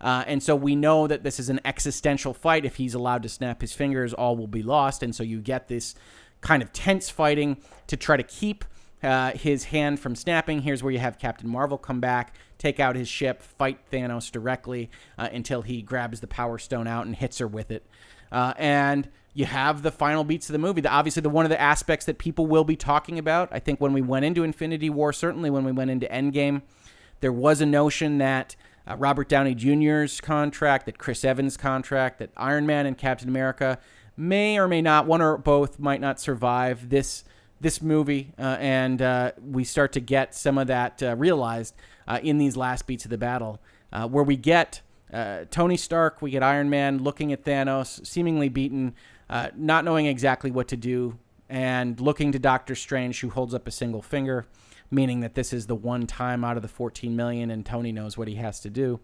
And so we know that this is an existential fight. If he's allowed to snap his fingers, all will be lost. And so you get this kind of tense fighting to try to keep his hand from snapping. Here's where you have Captain Marvel come back, take out his ship, fight Thanos directly until he grabs the Power Stone out and hits her with it. And you have the final beats of the movie. Obviously, one of the aspects that people will be talking about, I think when we went into Infinity War, certainly when we went into Endgame, there was a notion that Robert Downey Jr.'s contract, that Chris Evans' contract, that Iron Man and Captain America may or may not, one or both might not survive this movie, and we start to get some of that realized in these last beats of the battle, where we get Tony Stark, we get Iron Man looking at Thanos, seemingly beaten, not knowing exactly what to do, and looking to Doctor Strange, who holds up a single finger, meaning that this is the one time out of the 14 million, and Tony knows what he has to do.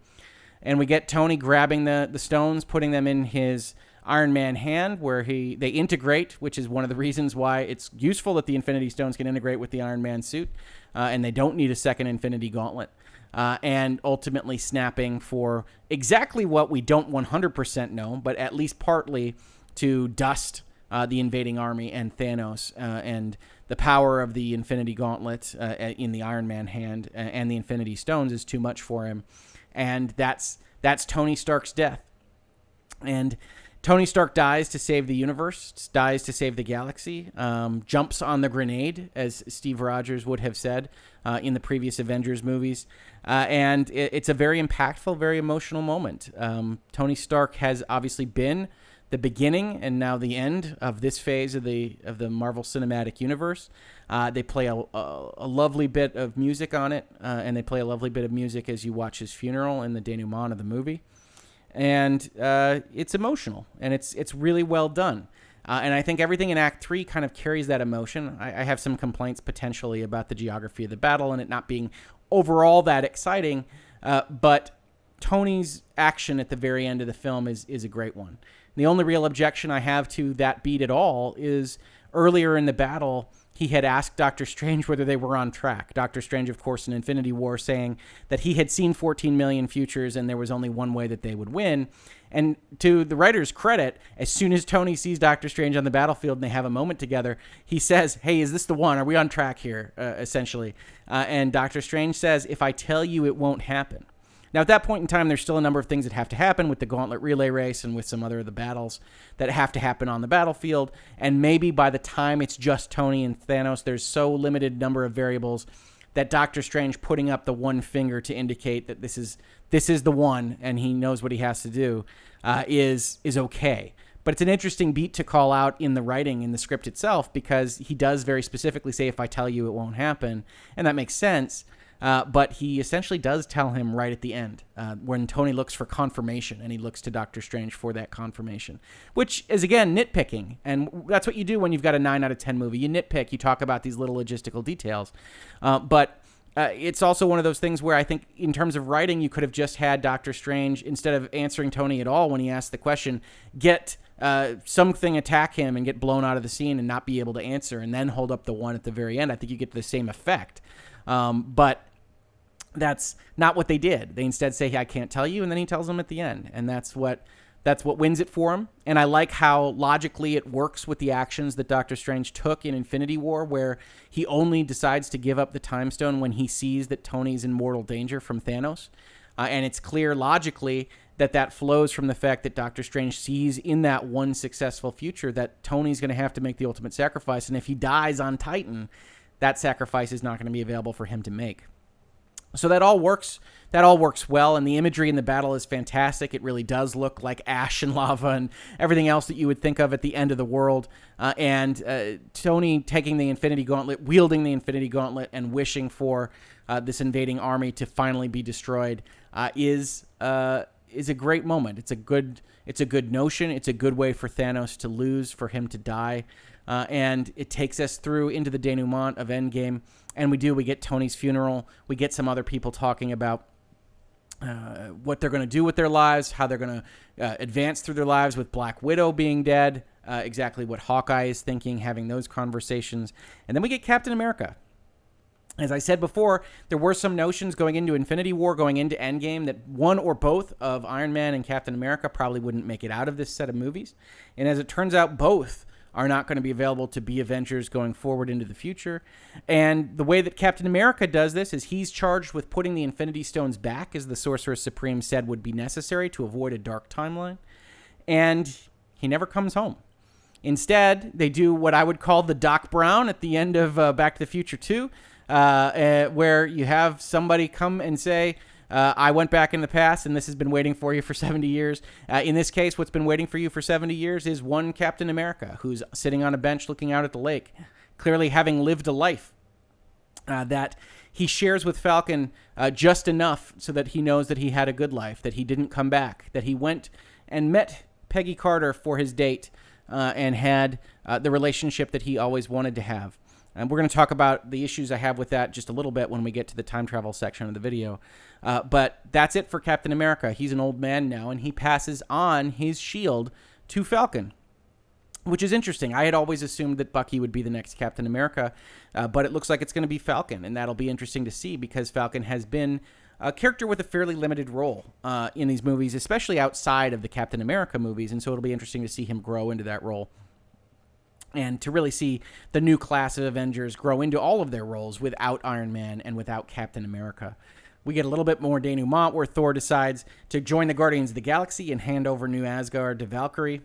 And we get Tony grabbing the stones, putting them in his Iron Man hand, where they integrate, which is one of the reasons why it's useful that the Infinity Stones can integrate with the Iron Man suit, and they don't need a second Infinity Gauntlet. And ultimately snapping for exactly what we don't 100% know, but at least partly to dust the invading army and Thanos, and the power of the Infinity Gauntlet in the Iron Man hand and the Infinity Stones is too much for him. And that's Tony Stark's death. And Tony Stark dies to save the universe, dies to save the galaxy, jumps on the grenade, as Steve Rogers would have said in the previous Avengers movies. And it's a very impactful, very emotional moment. Tony Stark has obviously been the beginning and now the end of this phase of the Marvel Cinematic Universe. They play a lovely bit of music on it, and they play a lovely bit of music as you watch his funeral in the denouement of the movie. And it's emotional, and it's really well done. And I think everything in Act 3 kind of carries that emotion. I have some complaints potentially about the geography of the battle and it not being overall that exciting, but Tony's action at the very end of the film is a great one. The only real objection I have to that beat at all is earlier in the battle, he had asked Doctor Strange whether they were on track. Doctor Strange, of course, in Infinity War, saying that he had seen 14 million futures and there was only one way that they would win. And to the writer's credit, as soon as Tony sees Doctor Strange on the battlefield and they have a moment together, he says, "Hey, is this the one? Are we on track here?" Essentially. And Doctor Strange says, "If I tell you, it won't happen." Now, at that point in time, there's still a number of things that have to happen with the Gauntlet Relay Race and with some other of the battles that have to happen on the battlefield. And maybe by the time it's just Tony and Thanos, there's so limited number of variables that Doctor Strange putting up the one finger to indicate that this is the one and he knows what he has to do is okay. But it's an interesting beat to call out in the writing, in the script itself, because he does very specifically say, "If I tell you, it won't happen." And that makes sense. But he essentially does tell him right at the end when Tony looks for confirmation, and he looks to Doctor Strange for that confirmation, which is, again, nitpicking. And that's what you do when you've got a 9 out of 10 movie. You nitpick. You talk about these little logistical details. But it's also one of those things where I think in terms of writing, you could have just had Doctor Strange, instead of answering Tony at all when he asked the question, get something attack him and get blown out of the scene and not be able to answer, and then hold up the one at the very end. I think you get the same effect. But that's not what they did. They instead say, "Hey, I can't tell you," and then he tells them at the end, and that's what wins it for him. And I like how logically it works with the actions that Doctor Strange took in Infinity War, where he only decides to give up the Time Stone when he sees that Tony's in mortal danger from Thanos. And it's clear logically that flows from the fact that Doctor Strange sees in that one successful future that Tony's going to have to make the ultimate sacrifice, and if he dies on Titan, that sacrifice is not going to be available for him to make. So that all works well, and the imagery in the battle is fantastic. It really does look like ash and lava and everything else that you would think of at the end of the world. And Tony taking the Infinity Gauntlet, wielding the Infinity Gauntlet, and wishing for this invading army to finally be destroyed is a great moment. It's a good notion. It's a good way for Thanos to lose, for him to die. And it takes us through into the denouement of Endgame. And we get Tony's funeral. We get some other people talking about what they're going to do with their lives, how they're going to advance through their lives with Black Widow being dead, exactly what Hawkeye is thinking, having those conversations. And then we get Captain America. As I said before, there were some notions going into Infinity War, going into Endgame, that one or both of Iron Man and Captain America probably wouldn't make it out of this set of movies. And as it turns out, both are not going to be available to be Avengers going forward into the future. And the way that Captain America does this is he's charged with putting the Infinity Stones back, as the Sorcerer Supreme said would be necessary to avoid a dark timeline. And he never comes home. Instead, they do what I would call the Doc Brown at the end of Back to the Future 2, where you have somebody come and say, I went back in the past, and this has been waiting for you for 70 years. In this case, what's been waiting for you for 70 years is one Captain America who's sitting on a bench looking out at the lake, clearly having lived a life that he shares with Falcon just enough so that he knows that he had a good life, that he didn't come back, that he went and met Peggy Carter for his date and had the relationship that he always wanted to have. And we're going to talk about the issues I have with that just a little bit when we get to the time travel section of the video. But that's it for Captain America. He's an old man now, and he passes on his shield to Falcon, which is interesting. I had always assumed that Bucky would be the next Captain America, but it looks like it's going to be Falcon, and that'll be interesting to see because Falcon has been a character with a fairly limited role in these movies, especially outside of the Captain America movies, and so it'll be interesting to see him grow into that role and to really see the new class of Avengers grow into all of their roles without Iron Man and without Captain America. We get a little bit more denouement where Thor decides to join the Guardians of the Galaxy and hand over New Asgard to Valkyrie.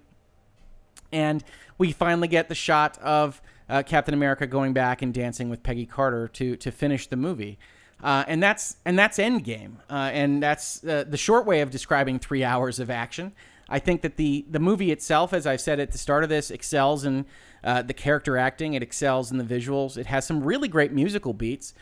And we finally get the shot of Captain America going back and dancing with Peggy Carter to finish the movie. And that's Endgame. And that's the short way of describing 3 hours of action. I think that the movie itself, as I've said at the start of this, excels in the character acting. It excels in the visuals. It has some really great musical beats.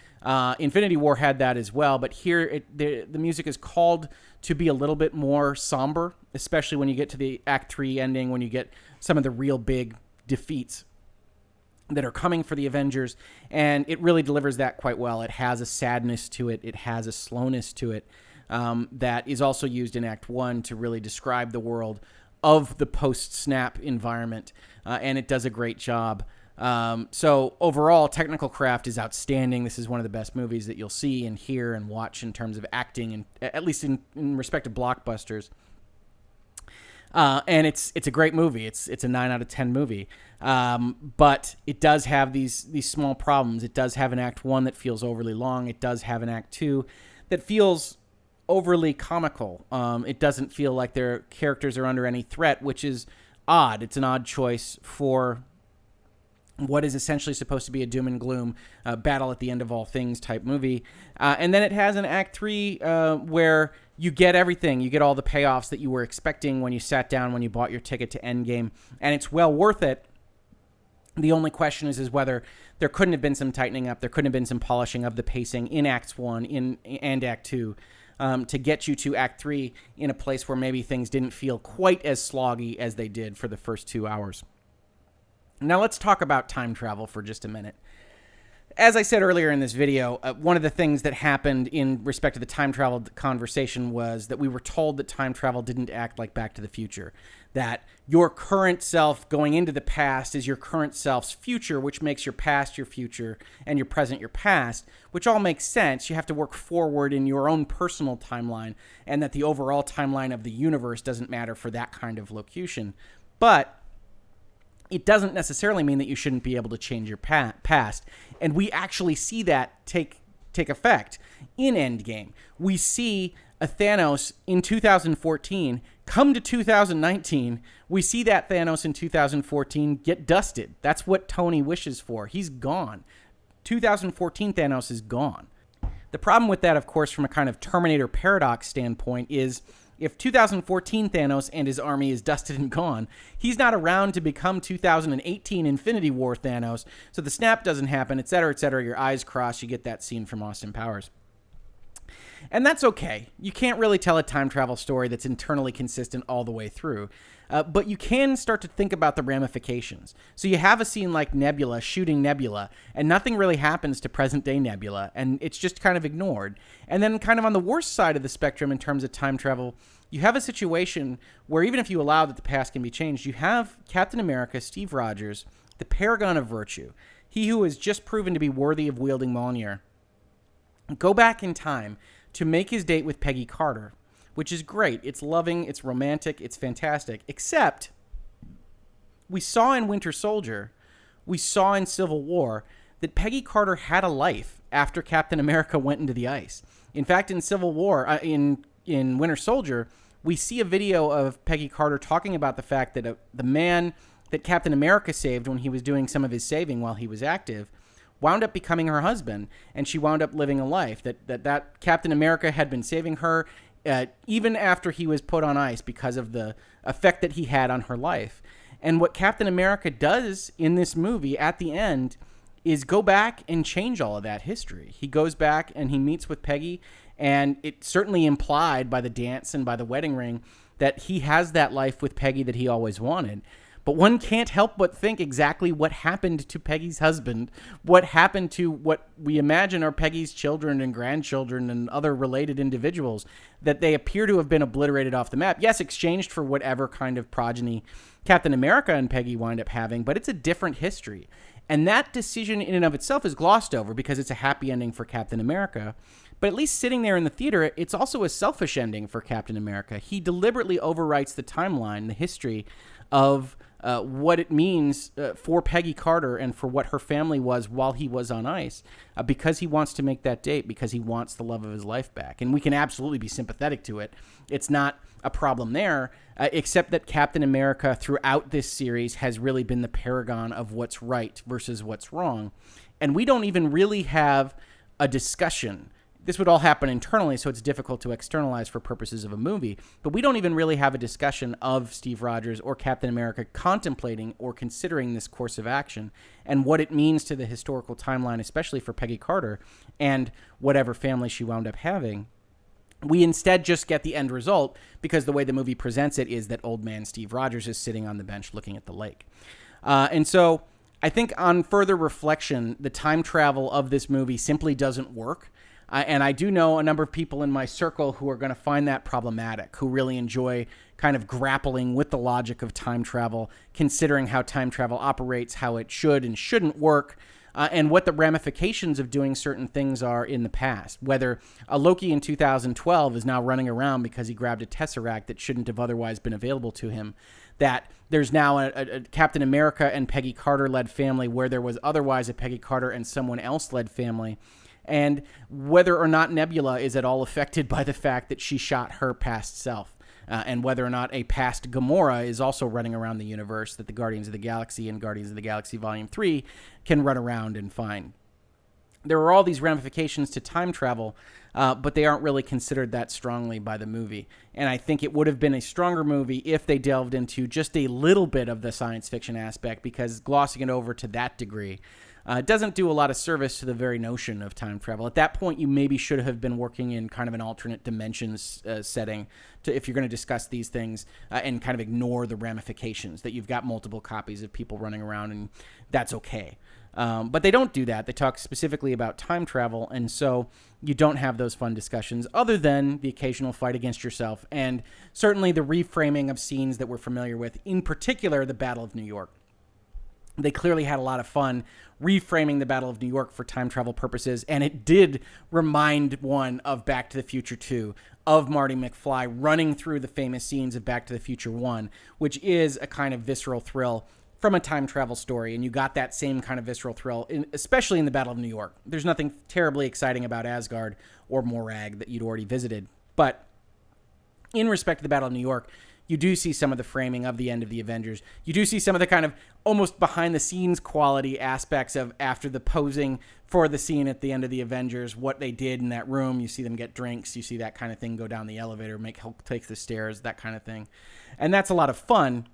Infinity War had that as well, but here the music is called to be a little bit more somber, especially when you get to the Act 3 ending, when you get some of the real big defeats that are coming for the Avengers, and it really delivers that quite well. It has a sadness to it. It has a slowness to it that is also used in Act 1 to really describe the world of the post-snap environment, and it does a great job. So overall, technical craft is outstanding. This is one of the best movies that you'll see and hear and watch in terms of acting, and at least in respect to blockbusters. And it's a great movie. It's a 9 out of 10 movie. But it does have these small problems. It does have an Act 1 that feels overly long. It does have an Act 2 that feels overly comical. It doesn't feel like their characters are under any threat, which is odd. It's an odd choice for what is essentially supposed to be a doom and gloom battle at the end of all things type movie. And then it has an Act 3 where you get everything. You get all the payoffs that you were expecting when you sat down, when you bought your ticket to Endgame. And it's well worth it. The only question is whether there couldn't have been some tightening up. There couldn't have been some polishing of the pacing in Acts 1 and Act 2 to get you to Act 3 in a place where maybe things didn't feel quite as sloggy as they did for the first 2 hours. Now let's talk about time travel for just a minute. As I said earlier in this video, one of the things that happened in respect to the time travel conversation was that we were told that time travel didn't act like Back to the Future, that your current self going into the past is your current self's future, which makes your past your future and your present your past, which all makes sense. You have to work forward in your own personal timeline, and that the overall timeline of the universe doesn't matter for that kind of locution. But it doesn't necessarily mean that you shouldn't be able to change your past. And we actually see that take effect in Endgame. We see a Thanos in 2014 come to 2019. We see that Thanos in 2014 get dusted. That's what Tony wishes for. He's gone. 2014 Thanos is gone. The problem with that, of course, from a kind of Terminator paradox standpoint is if 2014 Thanos and his army is dusted and gone, he's not around to become 2018 Infinity War Thanos, so the snap doesn't happen, etc., etc. Your eyes cross, you get that scene from Austin Powers. And that's okay. You can't really tell a time travel story that's internally consistent all the way through. But you can start to think about the ramifications. So you have a scene like Nebula shooting Nebula, and nothing really happens to present-day Nebula, and it's just kind of ignored. And then kind of on the worst side of the spectrum in terms of time travel, you have a situation where even if you allow that the past can be changed, you have Captain America, Steve Rogers, the paragon of virtue, he who has just proven to be worthy of wielding Mjolnir, go back in time to make his date with Peggy Carter, which is great. It's loving, it's romantic, it's fantastic. Except we saw in Winter Soldier, we saw in Civil War that Peggy Carter had a life after Captain America went into the ice. In fact, in Civil War, in Winter Soldier, we see a video of Peggy Carter talking about the fact that the man that Captain America saved when he was doing some of his saving while he was active wound up becoming her husband, and she wound up living a life. That Captain America had been saving her even after he was put on ice because of the effect that he had on her life. And what Captain America does in this movie at the end is go back and change all of that history. He goes back and he meets with Peggy, and it's certainly implied by the dance and by the wedding ring that he has that life with Peggy that he always wanted. But one can't help but think exactly what happened to Peggy's husband, what happened to what we imagine are Peggy's children and grandchildren and other related individuals, that they appear to have been obliterated off the map. Yes, exchanged for whatever kind of progeny Captain America and Peggy wind up having, but it's a different history. And that decision in and of itself is glossed over because it's a happy ending for Captain America. But at least sitting there in the theater, it's also a selfish ending for Captain America. He deliberately overwrites the timeline, the history of what it means for Peggy Carter and for what her family was while he was on ice, because he wants to make that date, because he wants the love of his life back. And we can absolutely be sympathetic to it. It's not a problem there, except that Captain America throughout this series has really been the paragon of what's right versus what's wrong. And we don't even really have a discussion. This would all happen internally, so it's difficult to externalize for purposes of a movie. But we don't even really have a discussion of Steve Rogers or Captain America contemplating or considering this course of action and what it means to the historical timeline, especially for Peggy Carter and whatever family she wound up having. We instead just get the end result because the way the movie presents it is that old man Steve Rogers is sitting on the bench looking at the lake. And so I think on further reflection, the time travel of this movie simply doesn't work. And I do know a number of people in my circle who are going to find that problematic, who really enjoy kind of grappling with the logic of time travel, considering how time travel operates, how it should and shouldn't work, and what the ramifications of doing certain things are in the past. Whether a Loki in 2012 is now running around because he grabbed a Tesseract that shouldn't have otherwise been available to him, that there's now a Captain America and Peggy Carter-led family where there was otherwise a Peggy Carter and someone else-led family, and whether or not Nebula is at all affected by the fact that she shot her past self, and whether or not a past Gamora is also running around the universe that the Guardians of the Galaxy and Guardians of the Galaxy Volume 3 can run around and find. There are all these ramifications to time travel, but they aren't really considered that strongly by the movie. And I think it would have been a stronger movie if they delved into just a little bit of the science fiction aspect, because glossing it over to that degree doesn't do a lot of service to the very notion of time travel. At that point, you maybe should have been working in kind of an alternate dimensions setting if you're going to discuss these things and kind of ignore the ramifications, that you've got multiple copies of people running around, and that's okay. But they don't do that. They talk specifically about time travel, and so you don't have those fun discussions other than the occasional fight against yourself and certainly the reframing of scenes that we're familiar with, in particular the Battle of New York. They clearly had a lot of fun reframing the Battle of New York for time travel purposes, and it did remind one of Back to the Future 2, of Marty McFly running through the famous scenes of Back to the Future 1, which is a kind of visceral thrill from a time travel story, and you got that same kind of visceral thrill, especially in the Battle of New York. There's nothing terribly exciting about Asgard or Morag that you'd already visited, but in respect to the Battle of New York, you do see some of the framing of the end of the Avengers. You do see some of the kind of almost behind-the-scenes quality aspects of after the posing for the scene at the end of the Avengers, what they did in that room. You see them get drinks. You see that kind of thing go down the elevator, Hulk take the stairs, that kind of thing. And that's a lot of fun,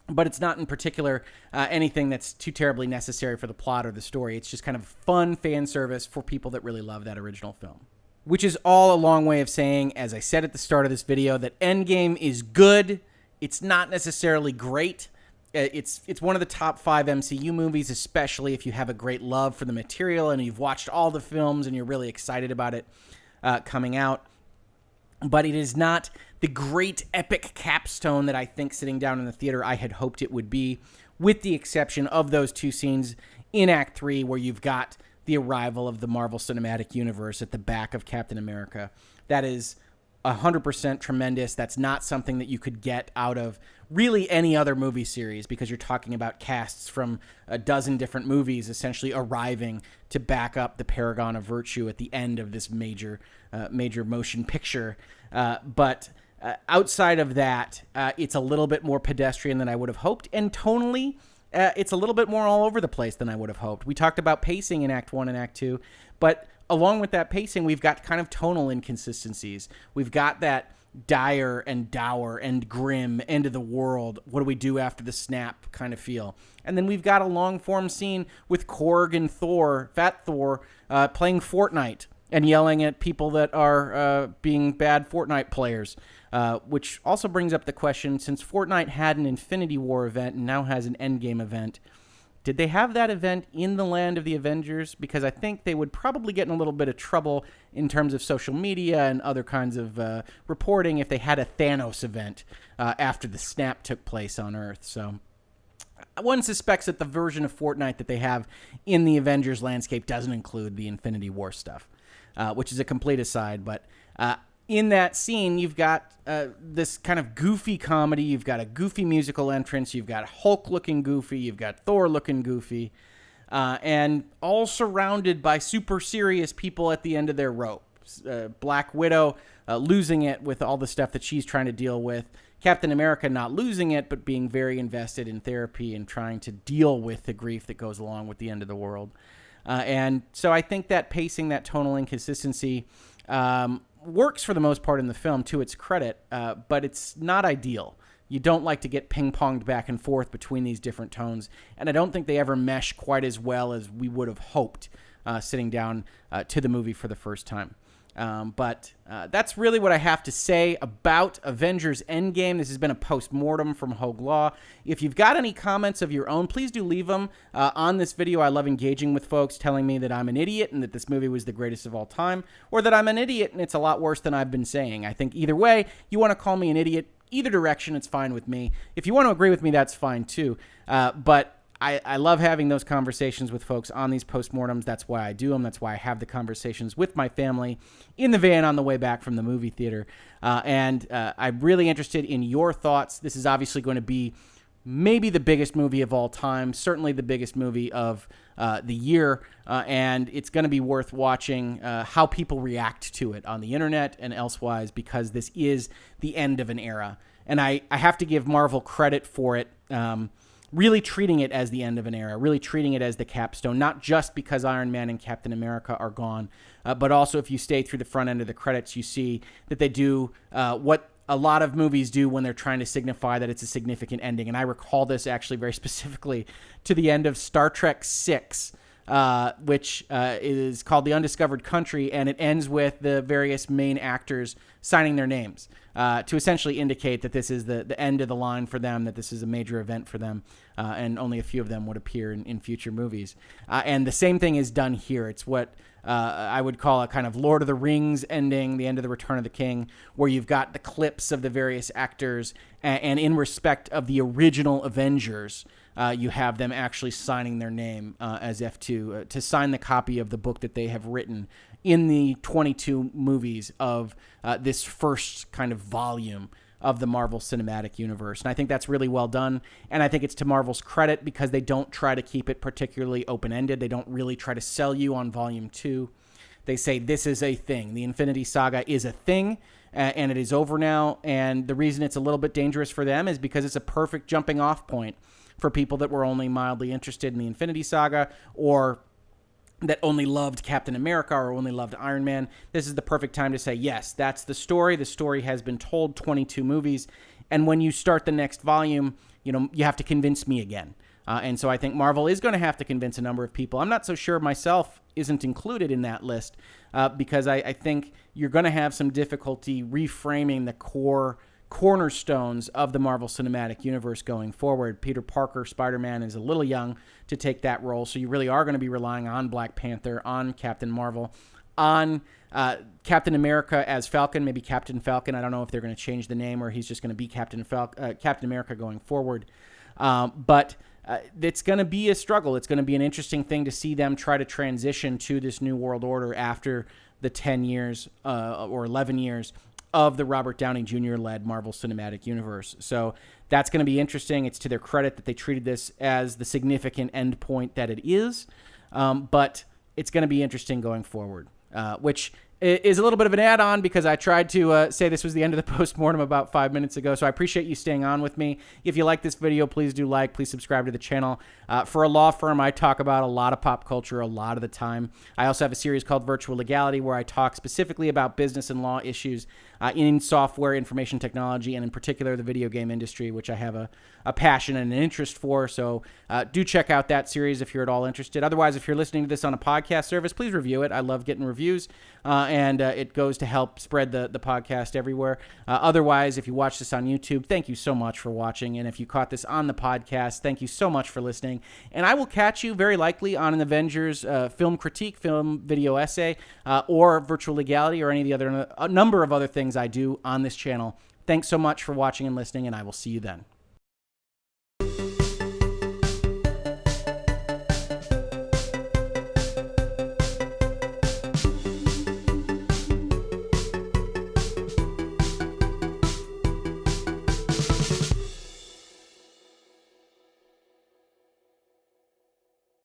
but it's not in particular anything that's too terribly necessary for the plot or the story. It's just kind of fun fan service for people that really love that original film. Which is all a long way of saying, as I said at the start of this video, that Endgame is good. It's not necessarily great. It's one of the top 5 MCU movies, especially if you have a great love for the material and you've watched all the films and you're really excited about it coming out. But it is not the great epic capstone that I think sitting down in the theater I had hoped it would be, with the exception of those 2 scenes in Act 3 where you've got the arrival of the Marvel Cinematic Universe at the back of Captain America. That is 100% tremendous. That's not something that you could get out of really any other movie series, because you're talking about casts from a dozen different movies essentially arriving to back up the paragon of virtue at the end of this major motion picture. But outside of that, it's a little bit more pedestrian than I would have hoped, and tonally, it's a little bit more all over the place than I would have hoped. We talked about pacing in Act 1 and Act 2, but along with that pacing, we've got kind of tonal inconsistencies. We've got that dire and dour and grim, end of the world, what do we do after the snap kind of feel. And then we've got a long-form scene with Korg and Thor, Fat Thor, playing Fortnite and yelling at people that are being bad Fortnite players, which also brings up the question, since Fortnite had an Infinity War event and now has an Endgame event, did they have that event in the land of the Avengers? Because I think they would probably get in a little bit of trouble in terms of social media and other kinds of reporting if they had a Thanos event after the snap took place on Earth. So one suspects that the version of Fortnite that they have in the Avengers landscape doesn't include the Infinity War stuff, which is a complete aside. But in that scene, you've got this kind of goofy comedy. You've got a goofy musical entrance. You've got Hulk looking goofy. You've got Thor looking goofy. And all surrounded by super serious people at the end of their rope. Black Widow losing it with all the stuff that she's trying to deal with. Captain America not losing it, but being very invested in therapy and trying to deal with the grief that goes along with the end of the world. And so I think that pacing, that tonal inconsistency, works for the most part in the film, to its credit, but it's not ideal. You don't like to get ping-ponged back and forth between these different tones, and I don't think they ever mesh quite as well as we would have hoped sitting down to the movie for the first time. But that's really what I have to say about Avengers Endgame. This has been a postmortem from Hoeg Law. If you've got any comments of your own, please do leave them on this video. I love engaging with folks telling me that I'm an idiot and that this movie was the greatest of all time, or that I'm an idiot and it's a lot worse than I've been saying. I think either way, you want to call me an idiot, either direction, it's fine with me. If you want to agree with me, that's fine too. But I love having those conversations with folks on these postmortems. That's why I do them. That's why I have the conversations with my family in the van on the way back from the movie theater. And I'm really interested in your thoughts. This is obviously going to be maybe the biggest movie of all time, certainly the biggest movie of the year. And it's going to be worth watching how people react to it on the internet and elsewise, because this is the end of an era. And I have to give Marvel credit for it. Really treating it as the end of an era, really treating it as the capstone, not just because Iron Man and Captain America are gone, but also if you stay through the front end of the credits, you see that they do what a lot of movies do when they're trying to signify that it's a significant ending. And I recall this actually very specifically to the end of Star Trek VI, which is called The Undiscovered Country, and it ends with the various main actors signing their names to essentially indicate that this is the end of the line for them, that this is a major event for them, and only a few of them would appear in future movies. And the same thing is done here. It's what I would call a kind of Lord of the Rings ending, the end of the Return of the King, where you've got the clips of the various actors, and in respect of the original Avengers, you have them actually signing their name as F2 to sign the copy of the book that they have written in the 22 movies of this first kind of volume of the Marvel Cinematic Universe. And I think that's really well done. And I think it's to Marvel's credit because they don't try to keep it particularly open-ended. They don't really try to sell you on Volume 2. They say this is a thing. The Infinity Saga is a thing, and it is over now. And the reason it's a little bit dangerous for them is because it's a perfect jumping off point for people that were only mildly interested in the Infinity Saga, or that only loved Captain America or only loved Iron Man. This is the perfect time to say, yes, that's the story. The story has been told 22 movies. And when you start the next volume, you have to convince me again. And so I think Marvel is going to have to convince a number of people. I'm not so sure myself isn't included in that list because I think you're going to have some difficulty reframing the cornerstones of the Marvel Cinematic Universe going forward. Peter Parker, Spider-Man, is a little young to take that role, so you really are going to be relying on Black Panther, on Captain Marvel, on Captain America as Falcon, maybe Captain Falcon. I don't know if they're going to change the name or he's just going to be Captain America going forward. But it's going to be a struggle. It's going to be an interesting thing to see them try to transition to this new world order after the 10 years or 11 years of the Robert Downey Jr.-led Marvel Cinematic Universe. So that's going to be interesting. It's to their credit that they treated this as the significant endpoint that it is, but it's going to be interesting going forward, which is a little bit of an add-on because I tried to say this was the end of the postmortem about 5 minutes ago, so I appreciate you staying on with me. If you like this video, please do like, please subscribe to the channel. For a law firm, I talk about a lot of pop culture a lot of the time. I also have a series called Virtual Legality where I talk specifically about business and law issues in software, information technology, and in particular the video game industry, which I have a passion and an interest for. So do check out that series if you're at all interested. Otherwise, if you're listening to this on a podcast service, please review it. I love getting reviews, and it goes to help spread the podcast everywhere. Otherwise, if you watch this on YouTube, thank you so much for watching. And if you caught this on the podcast, thank you so much for listening. And I will catch you very likely on an Avengers film critique, film video essay, or virtual legality, or any of the other, a number of other things I do on this channel. Thanks so much for watching and listening, and I will see you then.